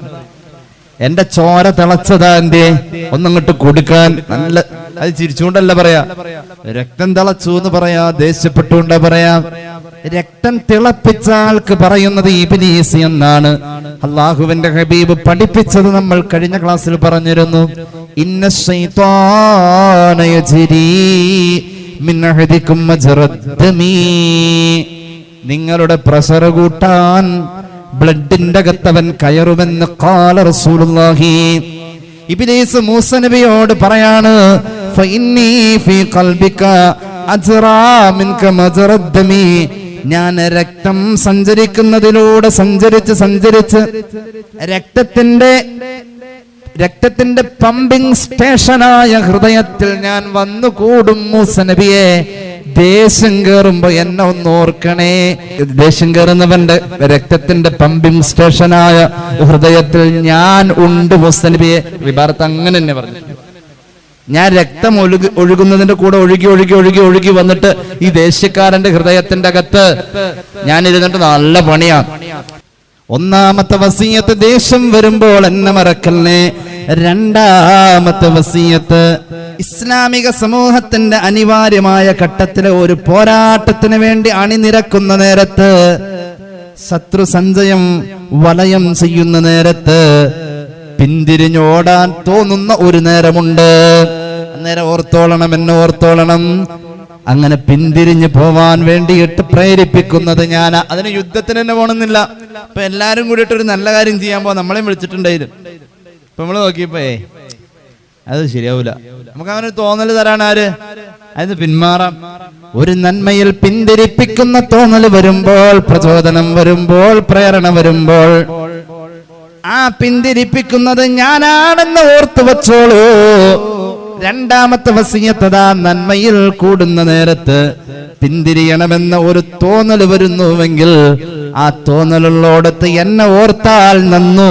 എന്റെ ചോര തിളച്ചതാ, എന്തേ ഒന്നങ്ങോട്ട് കൊടുക്കാൻ. നല്ല അത് ചിരിച്ചുകൊണ്ടല്ല പറയാ, രക്തം തിളച്ചു എന്ന് പറയാ, ദേഷ്യപ്പെട്ടുകൊണ്ടാ പറയാ. രക്തം തിളപ്പിച്ച ആൾക്ക് പറയുന്നത് ഇബ്ലീസ് എന്നാണ് അള്ളാഹുവിന്റെ ഹബീബ് പഠിപ്പിച്ചത്. നമ്മൾ കഴിഞ്ഞ ക്ലാസ്സിൽ പറഞ്ഞിരുന്നു, ഇന്ന ശൈത്വാന യജ്രി മിൻ അഹദികും മജ്റദ്ദമി. നിങ്ങളുടെ പ്രഷർ കൂട്ടാൻ ബ്ലഡിന്റെ അകത്തവൻ കയറുമെന്ന് ഖാല റസൂലുള്ളാഹി. ഇബ്ലീസ് മൂസ നബിയോട് പറയാണ്, ഫഇന്നി ഫീ ഖൽബിക അജ്റാ മിൻക മജ്റദ്ദമി. ഞാൻ രക്തം സഞ്ചരിക്കുന്നതിലൂടെ സഞ്ചരിച്ച് രക്തത്തിന്റെ പമ്പിംഗ് സ്റ്റേഷനായ ഹൃദയത്തിൽ ഞാൻ വന്നു കൂടും മൂസ നബിയെ. ദേഷ്യം കയറുമ്പോ എന്നെ ഒന്ന് ഓർക്കണേ. ദേഷ്യം കയറുന്നവന്റെ രക്തത്തിന്റെ പമ്പിംഗ് സ്റ്റേഷനായ ഹൃദയത്തിൽ ഞാൻ ഉണ്ട് മൂസ നബിയെ. വിഭാരത്ത് അങ്ങനെ തന്നെ പറഞ്ഞു. ഞാൻ രക്തം ഒഴുകുന്നതിന്റെ കൂടെ ഒഴുകി വന്നിട്ട് ഈ ദേഷ്യക്കാരന്റെ ഹൃദയത്തിന്റെ അകത്ത് ഞാൻ ഇരുന്നിട്ട് നല്ല പണിയാണ്. ഒന്നാമത്തെ വസിയത്ത്, ദേഷ്യം വരുമ്പോൾ എന്നെ മറക്കല്ലേ. രണ്ടാമത്തെ വസിയത്ത്, ഇസ്ലാമിക സമൂഹത്തിന്റെ അനിവാര്യമായ ഘട്ടത്തിലെ ഒരു പോരാട്ടത്തിന് വേണ്ടി അണിനിരക്കുന്ന നേരത്ത്, ശത്രു സഞ്ചയം വലയം ചെയ്യുന്ന നേരത്ത് പിന്തിരിഞ്ഞോടാൻ തോന്നുന്ന ഒരു നേരമുണ്ട്. അന്നേരം ഓർത്തോളണം, എന്നെ ഓർത്തോളണം. അങ്ങനെ പിന്തിരിഞ്ഞു പോവാൻ വേണ്ടിയിട്ട് പ്രേരിപ്പിക്കുന്നത് ഞാൻ. അതിന് യുദ്ധത്തിന് തന്നെ പോകണമെന്നില്ല. ഇപ്പൊ എല്ലാരും കൂടിയിട്ട് ഒരു നല്ല കാര്യം ചെയ്യാൻ പോ നമ്മളെയും വിളിച്ചിട്ടുണ്ടായിരുന്നു. ഇപ്പൊ നമ്മള് നോക്കിയപ്പോ അത് ശരിയാവൂല. നമുക്ക് അങ്ങനെ ഒരു തോന്നല് തരാണ് ആര്? അതിന് പിന്മാറാം. ഒരു നന്മയിൽ പിന്തിരിപ്പിക്കുന്ന തോന്നല് വരുമ്പോൾ, പ്രചോദനം വരുമ്പോൾ, പ്രേരണ വരുമ്പോൾ, ആ പിന്തിരിപ്പിക്കുന്നത് ഞാനാണെന്ന് ഓർത്തു വച്ചോളൂ. രണ്ടാമത്തെ വസിയത്തതാ, നന്മയിൽ കൂടുന്ന നേരത്ത് പിന്തിരിയണമെന്ന ഒരു തോന്നൽ വരുന്നുവെങ്കിൽ ആ തോന്നലുള്ളോടത്ത് എന്നെ ഓർത്താൽ നന്നു,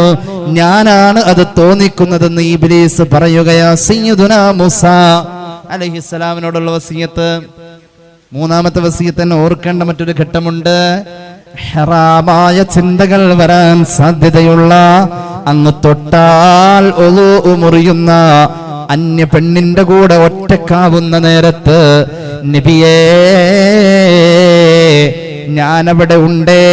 ഞാനാണ് അത് തോന്നിക്കുന്നതെന്ന് ഇബ്ലീസ് പറയുകയാ. സയ്യിദുനാ മൂസ അലൈഹിസ്സലാമിനോടുള്ള വസിയത്ത്. മൂന്നാമത്തെ വസിയത്ത് തന്നെ ഓർക്കേണ്ട മറ്റൊരു ഘട്ടമുണ്ട്. ഹറാമായ ചിന്തകൾ വരാൻ സാധ്യതയുള്ള, അങ്ങ് തൊട്ടാൽ ഒളു മുറിയുന്ന അന്യ പെണ്ണിന്റെ കൂടെ ഒറ്റക്കാവുന്ന നേരത്ത്, നബിയേ ഞാനവിടെ ഉണ്ടേ,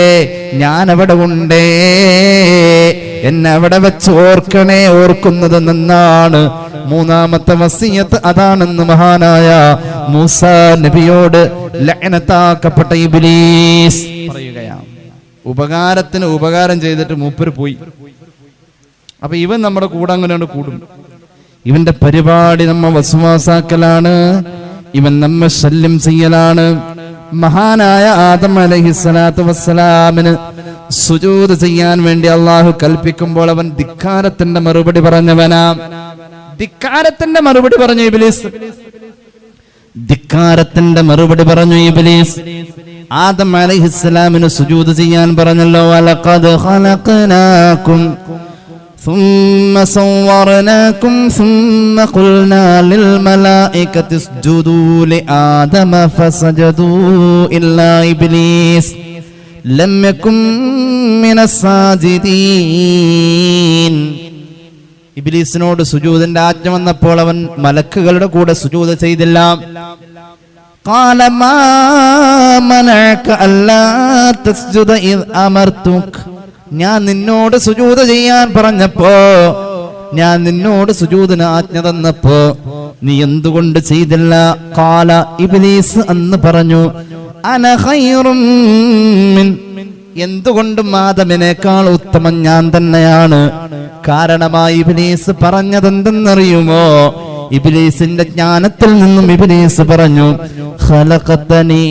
എന്നെ അവിടെ വെച്ച് ഓർക്കണേ. ഓർക്കുന്നത് നിന്നാണ്. മൂന്നാമത്തെ വസിയത്ത് അതാണെന്ന് മഹാനായ മൂസ നബിയോട് ലഅനത്താക്കപ്പെട്ട ഇബ്ലീസ് പറയുകയാണ്. ഉപകാരത്തിന് ഉപകാരം ചെയ്തിട്ട് മൂപ്പര് പോയി. അപ്പൊ ഇവൻ നമ്മുടെ കൂടെ അങ്ങനെ കൂടും. ഇവന്റെ പരിപാടി നമ്മ വസ്വാസാക്കലാണ്, ഇവൻ നമ്മെ ശല്യം ചെയ്യലാണ്. മഹാനായ ആദം അലൈഹിസ്സലാത്തു വസ്സലാമിന് സുജൂദ് ചെയ്യാൻ വേണ്ടി അള്ളാഹു കൽപ്പിക്കുമ്പോൾ അവൻ ധിക്കാരത്തിന്റെ മറുപടി പറഞ്ഞവനാ. ധിക്കാരത്തിന്റെ മറുപടി പറഞ്ഞു ഇബ്ലീസ്. ധിക്കാരത്തിന്റെ മറുപടി പറഞ്ഞു ഇബ്ലീസ്. ആദം അലൈഹിസ്സലാമിന് സുജൂദ് ചെയ്യാൻ പറഞ്ഞല്ലോ. വലഖദ് ഖലഖനാകും ثم صورناكم ثم قلنا للملائكة اسجدوا لآدم فسجدوا إلا إبليس لم يكن من الساجدين. ഇബ്ലീസിനോട് സുജൂദിന്റെ ആജ്ഞ വന്നപ്പോൾ അവൻ മലക്കുകളുടെ കൂടെ സുജൂദ് ചെയ്തില്ല. قال ما منعك ألا تسجد إذ أمرتك. ഞാൻ നിന്നോട് സുജൂദ് ചെയ്യാൻ പറഞ്ഞപ്പോ, ഞാൻ നിന്നോട് സുജൂദിന് ആജ്ഞ തന്നപ്പോ നീ എന്തുകൊണ്ട് ചെയ്തില്ല? ഖാല ഇബ്ലീസ് അന്ന് പറഞ്ഞു, അന ഖൈറും മിൻ. എന്തുകൊണ്ടും ആദമിനേക്കാൾ ഉത്തമൻ ഞാൻ തന്നെയാണ്. കാരണമായി ഇബ്ലീസ് പറഞ്ഞതെന്തെന്നറിയുമോ? ഇബ്ലീസിന്റെ ജ്ഞാനത്തിൽ നിന്നും ഇബ്ലീസ് പറഞ്ഞു, ഖലഖതനീ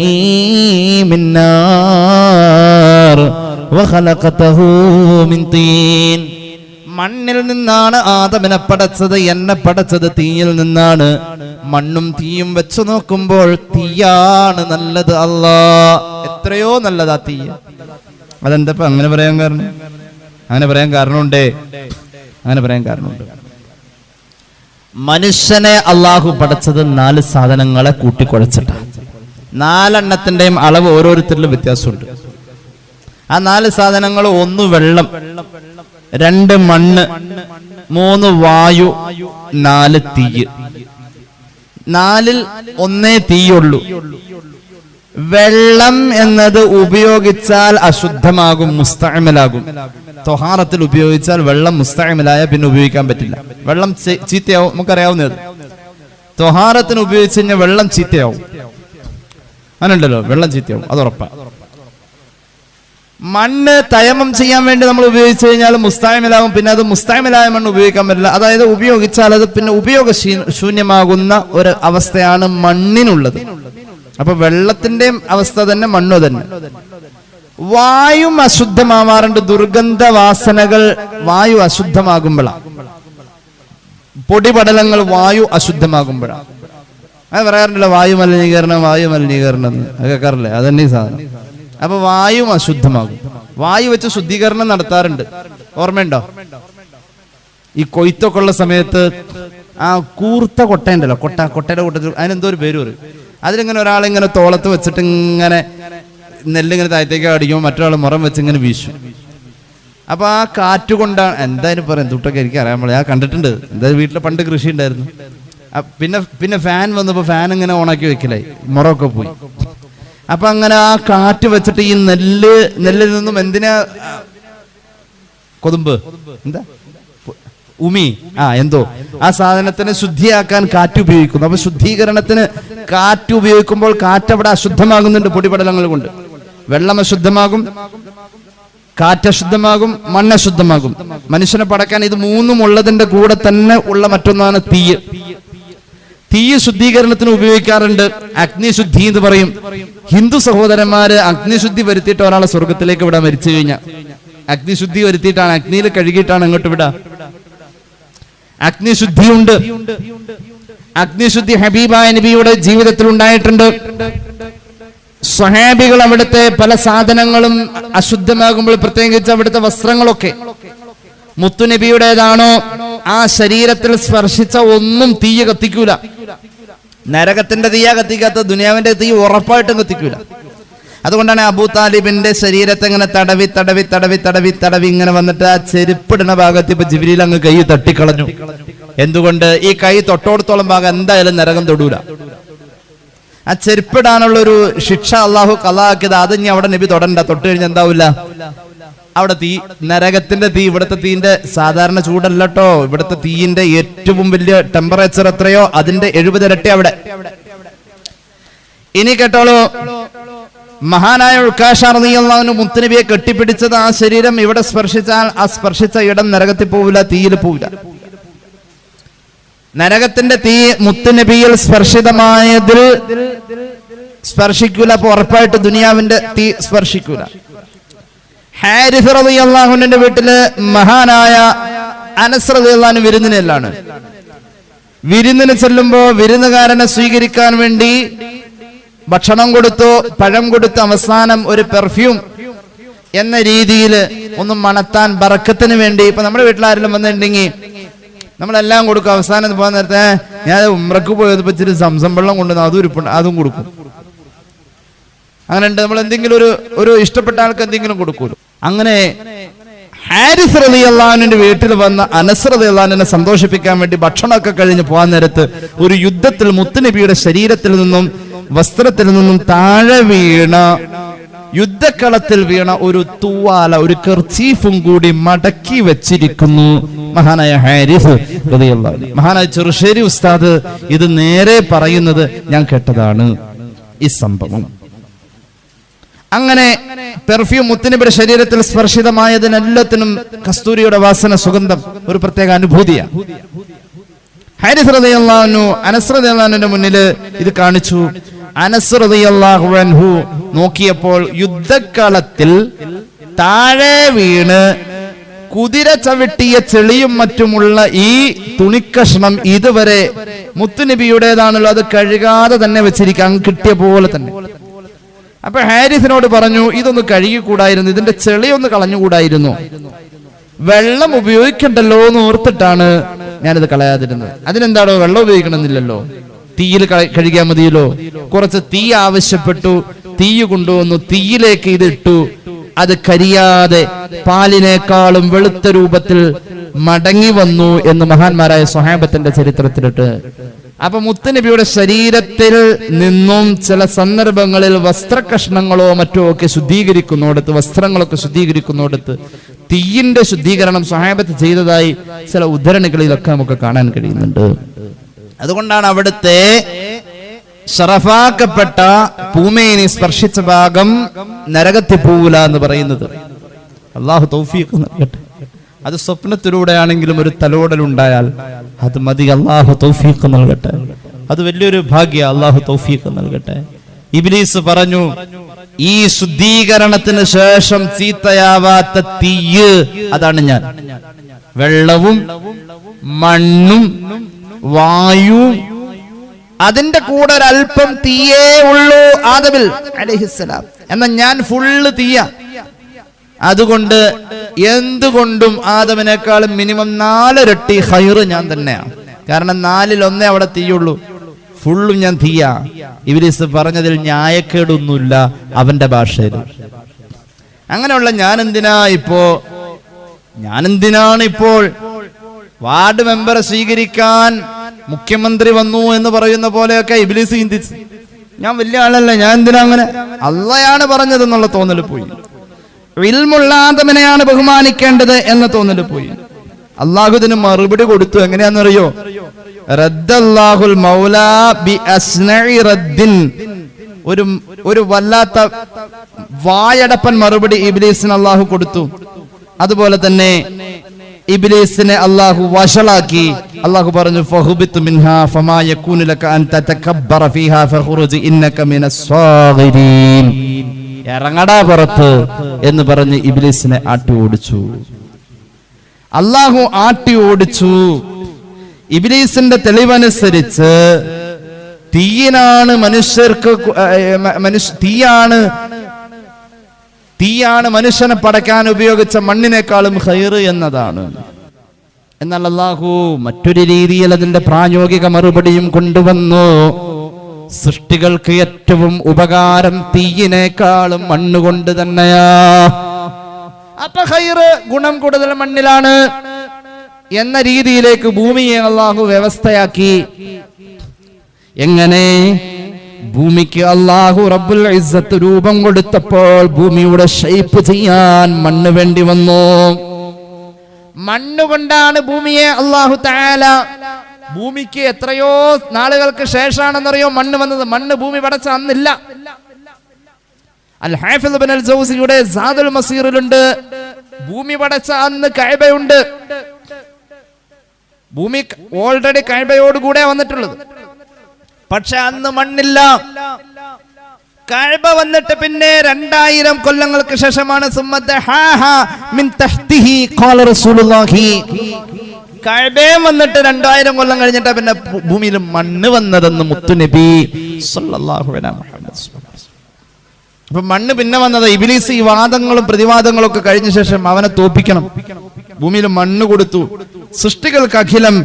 മിൻ നാർ വഖലഖതഹു മിൻ തീൻ. മണ്ണിൽ നിന്നാണ് ആദമിനെ പടച്ചത്, എന്നെ പടച്ചത് തീയിൽ നിന്നാണ്. മണ്ണും തീയും വെച്ചു നോക്കുമ്പോൾ തീയാണ് നല്ലത്. അല്ലാ, എത്രയോ നല്ലതാ തീ. അതെന്താ അങ്ങനെ പറയാൻ കാരണം? അങ്ങനെ പറയാൻ കാരണമുണ്ട്. മനുഷ്യനെ അള്ളാഹു പടച്ചത് 4 സാധനങ്ങളെ കൂട്ടിക്കുഴച്ചിട്ടാണ്. 4 എണ്ണത്തിന്റെയും അളവ് ഓരോരുത്തരിലും വ്യത്യാസമുണ്ട്. ആ 4 സാധനങ്ങൾ: 1 വെള്ളം, 2 മണ്ണ്, 3 വായു, 4 തീ. 4-ൽ 1 തീയുള്ളൂ. വെള്ളം എന്നത് ഉപയോഗിച്ചാൽ അശുദ്ധമാകും, മുസ്തഅമലാകും. ത്വഹാറത്തിൽ ഉപയോഗിച്ചാൽ വെള്ളം മുസ്തഅമലായ പിന്നെ ഉപയോഗിക്കാൻ പറ്റില്ല. വെള്ളം ചീത്തയാവും, നമുക്കറിയാവുന്നത്. ത്വഹാറത്തിന് ഉപയോഗിച്ച് കഴിഞ്ഞാൽ വെള്ളം ചീത്തയാവും. അങ്ങനെയുണ്ടല്ലോ, വെള്ളം ചീത്തയാവും, അത് ഉറപ്പാണ്. മണ്ണ് തയമം ചെയ്യാൻ വേണ്ടി നമ്മൾ ഉപയോഗിച്ചു കഴിഞ്ഞാൽ മുസ്തഅമലാകും, പിന്നെ അത് മുസ്തഅമലായ മണ്ണ് ഉപയോഗിക്കാൻ പറ്റില്ല. അതായത് ഉപയോഗിച്ചാൽ അത് പിന്നെ ഉപയോഗശൂന്യമാകുന്ന ഒരു അവസ്ഥയാണ് മണ്ണിനുള്ളത്. അപ്പൊ വെള്ളത്തിന്റെയും അവസ്ഥ തന്നെ, മണ്ണു തന്നെ. വായും അശുദ്ധമാവാറുണ്ട്. ദുർഗന്ധവാസനകൾ വായു അശുദ്ധമാകുമ്പോഴാണ്. പൊടിപടലങ്ങൾ വായു അശുദ്ധമാകുമ്പോഴാണ്. അത് പറയാറുണ്ടല്ലോ, വായു മലിനീകരണം എന്ന് കേൾക്കാറില്ലേ? അതന്നെ ഈ സാധനം. അപ്പൊ വായു അശുദ്ധമാകും. വായു വെച്ച് ശുദ്ധീകരണം നടത്താറുണ്ട്. ഓർമ്മയുണ്ടോ? ഈ കൊയ്ത്തൊക്കെ ഉള്ള സമയത്ത് ആ കൂർത്ത കൊട്ടയുണ്ടല്ലോ, കൊട്ടയുടെ കൂട്ടത്തിൽ അതിനെന്തോ ഒരു പേര് പറയും. അതിലിങ്ങനെ ഒരാളിങ്ങനെ തോളത്ത് വെച്ചിട്ട് ഇങ്ങനെ നെല്ലിങ്ങനെ താഴത്തേക്ക് അടിക്കുമ്പോൾ മറ്റൊരാൾ മുറം വെച്ച് ഇങ്ങനെ വീശും. അപ്പൊ ആ കാറ്റ് കൊണ്ടാണ്, എന്തായാലും പറയാം, തൊട്ടൊക്കെ എനിക്ക് അറിയാൻ പാടില്ല, ഞാൻ കണ്ടിട്ടുണ്ട്. എന്തായാലും വീട്ടിൽ പണ്ട് കൃഷി ഉണ്ടായിരുന്നു. പിന്നെ ഫാൻ വന്നപ്പോൾ ഫാൻ ഇങ്ങനെ ഓണാക്കി വെക്കലായി, മുറമൊക്കെ പോയി. അപ്പൊ അങ്ങനെ ആ കാറ്റ് വെച്ചിട്ട് ഈ നെല്ലിൽ നിന്നും എന്തിനാ കൊതുമ്പ്, എന്താ ഉമി, എന്തോ ആ സാധനത്തിനെ ശുദ്ധിയാക്കാൻ കാറ്റ് ഉപയോഗിക്കുന്നു. അപ്പൊ ശുദ്ധീകരണത്തിന് കാറ്റ് ഉപയോഗിക്കുമ്പോൾ കാറ്റ് അവിടെ അശുദ്ധമാകുന്നുണ്ട് പൊടിപടലങ്ങൾ കൊണ്ട്. വെള്ളം അശുദ്ധമാകും, കാറ്റ് അശുദ്ധമാകും, മണ്ണ് അശുദ്ധമാകും. മനുഷ്യനെ പടക്കാൻ ഇത് 3 ഉള്ളതിന്റെ കൂടെ തന്നെ ഉള്ള മറ്റൊന്നാണ് തീ. തീ ശുദ്ധീകരണത്തിന് ഉപയോഗിക്കാറുണ്ട്. അഗ്നിശുദ്ധി എന്ന് പറയും. ഹിന്ദു സഹോദരന്മാര് അഗ്നിശുദ്ധി വരുത്തിയിട്ട് ഒരാളെ സ്വർഗത്തിലേക്ക് വിടാൻ, മരിച്ചു കഴിഞ്ഞാൽ അഗ്നിശുദ്ധി വരുത്തിയിട്ടാണ്, അഗ്നിയിൽ കഴുകിയിട്ടാണ് അങ്ങോട്ട് വിടാ. അഗ്നിശുദ്ധിയുണ്ട്. അഗ്നിശുദ്ധി ഹബീബായ നബിയുടെ ജീവിതത്തിൽ ഉണ്ടായിട്ടുണ്ട്. സ്വഹാബികൾ അവിടുത്തെ പല സാധനങ്ങളും അശുദ്ധമാകുമ്പോൾ, പ്രത്യേകിച്ച് അവിടുത്തെ വസ്ത്രങ്ങളൊക്കെ മുത്തുനബിയുടേതാണോ ആ ശരീരത്തിൽ സ്പർശിച്ച ഒന്നും തീ കത്തിക്കൂല. നരകത്തിന്റെ തീയാ കത്തിക്കാത്ത, ദുനിയാവിന്റെ തീ ഉറപ്പായിട്ടും കത്തിക്കൂല. അതുകൊണ്ടാണ് അബൂ താലിബിന്റെ ശരീരത്തെ ഇങ്ങനെ തടവി തടവി തടവി തടവി തടവി ഇങ്ങനെ വന്നിട്ട് ആ ചെരുപ്പിടുന്ന ഭാഗത്ത് ഇപ്പൊ ജിബ്രീൽ അങ്ങ് കൈ തട്ടിക്കളഞ്ഞു. എന്തുകൊണ്ട്? ഈ കൈ തൊട്ടോടത്തോളം ഭാഗം എന്തായാലും നരകം തൊടൂല. ആ ചെരുപ്പിടാനുള്ള ഒരു ശിക്ഷ അള്ളാഹു ഖളാക്കിയത്, അത് ഇനി അവിടെ നബി തൊടണ്ട. തൊട്ട് കഴിഞ്ഞാൽ എന്താവില്ല? അവിടെ തീ, നരകത്തിന്റെ തീ. ഇവിടുത്തെ തീന്റെ സാധാരണ ചൂടല്ലോ, ഇവിടുത്തെ തീയിന്റെ ഏറ്റവും വലിയ ടെമ്പറേച്ചർ എത്രയോ അതിന്റെ 70 ഇരട്ടി അവിടെ. ഇനി കേട്ടോളൂ, മഹാനായ ഉൽക്കാശ റളിയല്ലാഹു അൻഹു മുത്തുനബിയെ കെട്ടിപ്പിടിച്ചത്, ആ ശരീരം ഇവിടെ സ്പർശിച്ചാൽ ആ സ്പർശിച്ച ഇടം നരകത്തിൽ പോവില്ല, തീയിൽ പോവില്ല. നരകത്തിന്റെ തീ മുത്തുനബിയിൽ സ്പർശിതമായതിൽ സ്പർശിക്കൂല. അപ്പൊ ഉറപ്പായിട്ട് ദുനിയാവിന്റെ തീ സ്പർശിക്കൂല. ഹാരിസ് റളിയല്ലാഹു അൻഹുവിന്റെ വീട്ടില് മഹാനായ അനസ് റളിയല്ലാഹു അൻഹു വിരുന്നിനെല്ലാണ്. വിരുന്നിന് ചെല്ലുമ്പോ വിരുന്നുകാരനെ സ്വീകരിക്കാൻ വേണ്ടി ഭക്ഷണം കൊടുത്തു, പഴം കൊടുത്തു, അവസാനം ഒരു പെർഫ്യൂം എന്ന രീതിയിൽ ഒന്ന് മണത്താൻ, ബറക്കത്തിന് വേണ്ടി. ഇപ്പൊ നമ്മുടെ വീട്ടിലാരെങ്കിലും വന്നിട്ടുണ്ടെങ്കിൽ നമ്മളെല്ലാം കൊടുക്കും. അവസാനം പോകാൻ നേരത്തെ ഞാൻ ഉംറക്ക് പോയത് ഇച്ചിരി സംസം വെള്ളം കൊണ്ടുവന്ന് അതും കൊടുക്കും. അങ്ങനെ ഉണ്ട്. നമ്മൾ എന്തെങ്കിലും ഒരു ഇഷ്ടപ്പെട്ട ആൾക്ക് എന്തെങ്കിലും കൊടുക്കൂല്ലോ. അങ്ങനെ ഹാരിസ് റളിയല്ലാഹു അൻഹുവിന്റെ വീട്ടിൽ വന്ന അനസ് റളിയല്ലാഹു അൻഹുവിനെ സന്തോഷിപ്പിക്കാൻ വേണ്ടി ഭക്ഷണമൊക്കെ കഴിഞ്ഞ് പോകാൻ നേരത്ത് ഒരു യുദ്ധത്തിൽ മുത്തുനബിയുടെ ശരീരത്തിൽ നിന്നും വസ്ത്രത്തിൽ നിന്നും താഴെ വീണ, യുദ്ധക്കളത്തിൽ വീണ ഒരു തൂവാല, ഒരു കർച്ചീഫും കൂടി മടക്കി വെച്ചിരിക്കുന്നു മഹാനായ ഹാരിസ് റളിയല്ലാഹു അൻഹു. മഹാനായ ചെറുശ്ശേരി ഉസ്താദ് ഇത് നേരെ പറയുന്നത് ഞാൻ കേട്ടതാണ് ഈ സംഭവം. അങ്ങനെ പെർഫ്യൂം മുത്തുനബിയുടെ ശരീരത്തിൽ സ്പർശിതമായതിനെല്ലാത്തിനും കസ്തൂരിയുടെ വാസന, സുഗന്ധം ഒരു പ്രത്യേക അനുഭൂതിയാണ്. ഹാരിസ് റളിയല്ലാഹു അൻഹു അനസ് റളിയല്ലാഹു അൻഹുവിന്റെ മുന്നിൽ ഇത് കാണിച്ചു. അനസ് റളിയല്ലാഹു അൻഹു നോക്കിയപ്പോൾ യുദ്ധക്കളത്തിൽ താഴെ വീണ് കുതിര ചവിട്ടിയ ചെളിയും മറ്റുമുള്ള ഈ തുണിക്കഷ്ണം ഇതുവരെ മുത്തുനബിയുടേതാണല്ലോ, അത് കഴുകാതെ തന്നെ വെച്ചിരിക്കാം, കിട്ടിയ പോലെ തന്നെ. അപ്പൊ ഹാരിസിനോട് പറഞ്ഞു, ഇതൊന്ന് കഴുകിക്കൂടായിരുന്നു, ഇതിന്റെ ചെളി ഒന്ന് കളഞ്ഞുകൂടായിരുന്നു, വെള്ളം ഉപയോഗിക്കണ്ടല്ലോ എന്ന് ഓർത്തിട്ടാണ് ഞാനിത് കളയാതിരുന്നത്. അതിനെന്താണോ വെള്ളം ഉപയോഗിക്കണമെന്നില്ലല്ലോ, തീയിൽ കഴുകിയാൽ മതിയല്ലോ. കുറച്ച് തീ ആവശ്യപ്പെട്ടു, തീ കൊണ്ടുവന്നു, തീയിലേക്ക് ഇതിട്ടു, അത് കരിയാതെ പാലിനേക്കാളും വെളുത്ത രൂപത്തിൽ മടങ്ങി വന്നു എന്ന് മഹാന്മാരായ സ്വഹാബത്തിന്റെ ചരിത്രത്തിലിട്ട്. അപ്പൊ മുത്തുനബിയുടെ ശരീരത്തിൽ നിന്നും ചില സന്ദർഭങ്ങളിൽ വസ്ത്രകഷ്ണങ്ങളോ മറ്റോ ഒക്കെ ശുദ്ധീകരിക്കുന്നിടത്ത്, വസ്ത്രങ്ങളൊക്കെ ശുദ്ധീകരിക്കുന്നിടത്ത് തീയിന്റെ ശുദ്ധീകരണം സ്വഹാബത്ത് ചെയ്തതായി ചില ഉദ്ധരണികളിലൊക്കെ നമുക്ക് കാണാൻ കഴിയുന്നുണ്ട്. അതുകൊണ്ടാണ് അവിടുത്തെ ഷറഫാക്കപ്പെട്ട പൂമേനി സ്പർശിച്ച ഭാഗം നരകത്തിൽ പോവില്ല എന്ന് പറയുന്നത്. അള്ളാഹു തൗഫീഖ് നൽകട്ടെ. അത് സ്വപ്നത്തിലൂടെയാണെങ്കിലും ഒരു തലോടൽ ഉണ്ടായാൽ അത് മതി. അള്ളാഹു തൗഫീഖ് നൽകട്ടെ. അത് വലിയൊരു ഭാഗ്യ. അള്ളാഹു തൗഫീഖ് നൽകട്ടെ. ഇബ്ലീസ് പറഞ്ഞു, ഈ ശുദ്ധീകരണത്തിന് ശേഷം ചീത്തയാവാത്ത തീയ് അതാണ് ഞാൻ. വെള്ളവും മണ്ണും വായുവും അതിന്റെ കൂടെ ഒരല്പം തീയേ ഉള്ളൂ ആദമിൽ അലൈഹിസ്സലാം. എന്നാൽ ഞാൻ ഫുള്ള് തീയ. അതുകൊണ്ട് എന്തുകൊണ്ടും ആദമിനേക്കാളും മിനിമം 4 ഇരട്ടി ഖൈറ് ഞാൻ തന്നെയാണ്. കാരണം 4ൽ 1 അവിടെ തീയുള്ളൂ, ഫുള്ളും ഞാൻ തീയ. ഇബ്ലീസ് പറഞ്ഞതിൽ ന്യായക്കേടൊന്നുമില്ല അവന്റെ ഭാഷയിൽ. അങ്ങനെയുള്ള ഞാനെന്തിനാണ് ഇപ്പോൾ വാർഡ് മെമ്പറെ സ്വീകരിക്കാൻ മുഖ്യമന്ത്രി വന്നു എന്ന് പറയുന്ന പോലെയൊക്കെ ഇബ്ലീസ് ചിന്തിച്ച്, ഞാൻ വലിയ ആളല്ല, ഞാൻ എന്തിനാ അങ്ങനെ, അള്ളയാണ് പറഞ്ഞതെന്നുള്ള തോന്നൽ പോയി. ഇൽമുള്ള ആദമിനെയാണ് ബഹുമാനിക്കേണ്ടത് എന്ന തോന്നൽ പോയി. അള്ളാഹു ഇതിന് മറുപടി കൊടുത്തു. എങ്ങനെയാണെന്നറിയോ? റദ്ദല്ലാഹുൽ മൗലാ ബി അസ്നഇ റദ്ദിൻ. ഒരു വല്ലാത്ത വായടപ്പൻ മറുപടി ഇബ്ലീസിന് അള്ളാഹു കൊടുത്തു. അതുപോലെ തന്നെ ഇബ്ലീസിനെ അള്ളാഹു വഷളാക്കി. അള്ളാഹു പറഞ്ഞു, ഫഹുബിതു മിൻഹാ ഫമാ യകൂനു ലക അൻ തതകബ്ബറ ഫീഹാ ഫഖുറുജ് ഇന്നക മിനസ് സാഗിരീൻ. ഇറങ്ങടാ പുറത്ത് എന്ന് പറഞ്ഞ് ഇബ്ലീസിനെ ആട്ടി ഓടിച്ചു. അള്ളാഹു ആട്ടി ഓടിച്ചു. ഇബ്ലീസിന്റെ തെളിവനുസരിച്ച് തീയാണ് തീയാണ് മനുഷ്യനെ പടക്കാൻ ഉപയോഗിച്ച മണ്ണിനേക്കാളും ഖൈറ് എന്നതാണ്. എന്നാൽ അല്ലാഹു മറ്റൊരു രീതിയിൽ അതിന്റെ പ്രായോഗിക മറുപടിയും കൊണ്ടുവന്നു. സൃഷ്ടികൾക്ക് ഏറ്റവും ഉപകാരം തീയിനേക്കാളും മണ്ണുകൊണ്ട് തന്നെയാ. അപ്പൊ ഖൈറ്, ഗുണം കൂടുതൽ മണ്ണിലാണ് എന്ന രീതിയിലേക്ക് ഭൂമിയെ അല്ലാഹു വ്യവസ്ഥയാക്കി. എങ്ങനെ? ഭൂമിക്ക് അല്ലാഹു റബ്ബുൽ ഇസ്സത്ത് രൂപം കൊടുത്തപ്പോൾ ഭൂമിയുടെ ഷേപ്പ് ചെയ്യാൻ മണ്ണ് വേണ്ടി വന്നു. മണ്ണുകൊണ്ടാണ് ഭൂമിയെ അല്ലാഹു തആല, ഭൂമിക്ക് എത്രയോ നാളുകൾക്ക് ശേഷമാണെന്നറിയോ മണ്ണ് വന്നത്. മണ്ണ് ഭൂമി പടച്ച അന്നില്ല. അൽ ഹാഫിദ് ഇബ്നുൽ ജൗസിയുടെ സാദുൽ മസീറിലുണ്ട്, ഭൂമി പടച്ച അന്ന് കഅബയുണ്ട്. ഭൂമി ഓൾറെഡി കഅബയോട് കൂടെ വന്നിട്ടുള്ളത്. പക്ഷെ അന്ന് മണ്ണില്ല. കഅബ വന്നിട്ട് പിന്നെ 2000 കൊല്ലങ്ങൾക്ക് ശേഷമാണ് കഅബ വന്നിട്ട് 2000 കൊല്ലം കഴിഞ്ഞിട്ടാ പിന്നെ ഭൂമിയിൽ മണ്ണ് വന്നതെന്ന് മുത്തുനബി സല്ലല്ലാഹു അലൈഹി വസല്ലം. അപ്പൊ മണ്ണ് പിന്നെ വന്നത് ഇബ്ലീസ് ഈ വാദങ്ങളും പ്രതിവാദങ്ങളും ഒക്കെ കഴിഞ്ഞ ശേഷം അവനെ തോപ്പിക്കണം. ഭൂമിയിൽ മണ്ണ് കൊടുത്തു. സൃഷ്ടികൾക്ക് അഖിലം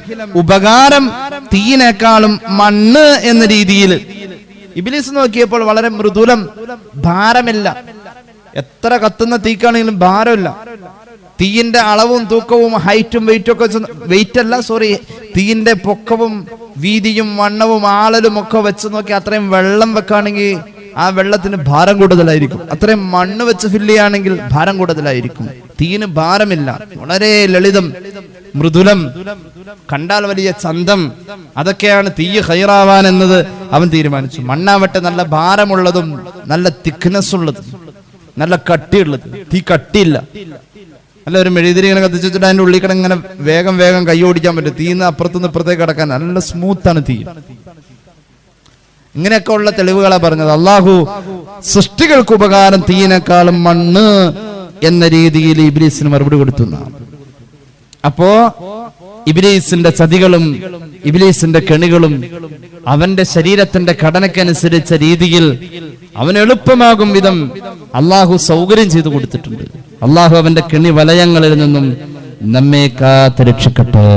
ഉപകാരം തീയിനേക്കാളും മണ്ണ് എന്ന രീതിയിൽ ഇബ്ലീസ് നോക്കിയപ്പോൾ വളരെ മൃദുലം, ഭാരമില്ല. എത്ര കത്തുന്ന തീക്കാണെങ്കിലും ഭാരമില്ല. തീയിന്റെ അളവും തൂക്കവും ഹൈറ്റും വെയിറ്റും ഒക്കെ തീയിന്റെ പൊക്കവും വീതിയും വണ്ണവും ആളലും ഒക്കെ വെച്ച് നോക്കി അത്രയും വെള്ളം വെക്കുകയാണെങ്കിൽ ആ വെള്ളത്തിന് ഭാരം കൂടുതലായിരിക്കും. അത്രയും മണ്ണ് വെച്ച് ഫില്ല് ചെയ്യുകയാണെങ്കിൽ ഭാരം കൂടുതലായിരിക്കും. തീയിന് ഭാരമില്ല, വളരെ ലളിതം, മൃദുലം, കണ്ടാൽ വലിയ ചന്തം. അതൊക്കെയാണ് തീ ഖൈറാവാൻ എന്നത് അവൻ തീരുമാനിച്ചു. മണ്ണാവട്ടെ നല്ല ഭാരമുള്ളതും നല്ല തിക്നെസ് ഉള്ളതും നല്ല കട്ടിയുള്ളത്. തീ കട്ടിയില്ല. അല്ല, ഒരു മെഴുതിരി ഇങ്ങനെ കത്തിച്ചിട്ട് അതിന്റെ ഉള്ളിൽ കിടന്ന് ഇങ്ങനെ വേഗം വേഗം കൈ ഓടിക്കാൻ പറ്റും. തീന്ന് അപ്പുറത്തുനിന്ന് ഇപ്പുറത്തേക്ക് കിടക്കാൻ നല്ല സ്മൂത്താണ് തീ. ഇങ്ങനെയൊക്കെ ഉള്ള തെളിവുകളാണ് പറഞ്ഞത്. അള്ളാഹു സൃഷ്ടികൾക്ക് ഉപകാരം തീയിനേക്കാളും മണ്ണ് എന്ന രീതിയിൽ ഇബ്ലീസിന് മറുപടി കൊടുത്തു. അപ്പോ ഇബ്ലീസിന്റെ ചതികളും ഇബ്ലീസിന്റെ കെണികളും അവന്റെ ശരീരത്തിന്റെ ഘടനക്കനുസരിച്ച രീതിയിൽ അവൻ എളുപ്പമാകും വിധം അള്ളാഹു സൗകര്യം ചെയ്തു കൊടുത്തിട്ടുണ്ട്. അള്ളാഹു അവന്റെ കെണി വലയങ്ങളിൽ നിന്നും നമ്മെ കാത്ത് രക്ഷിക്കട്ടെ.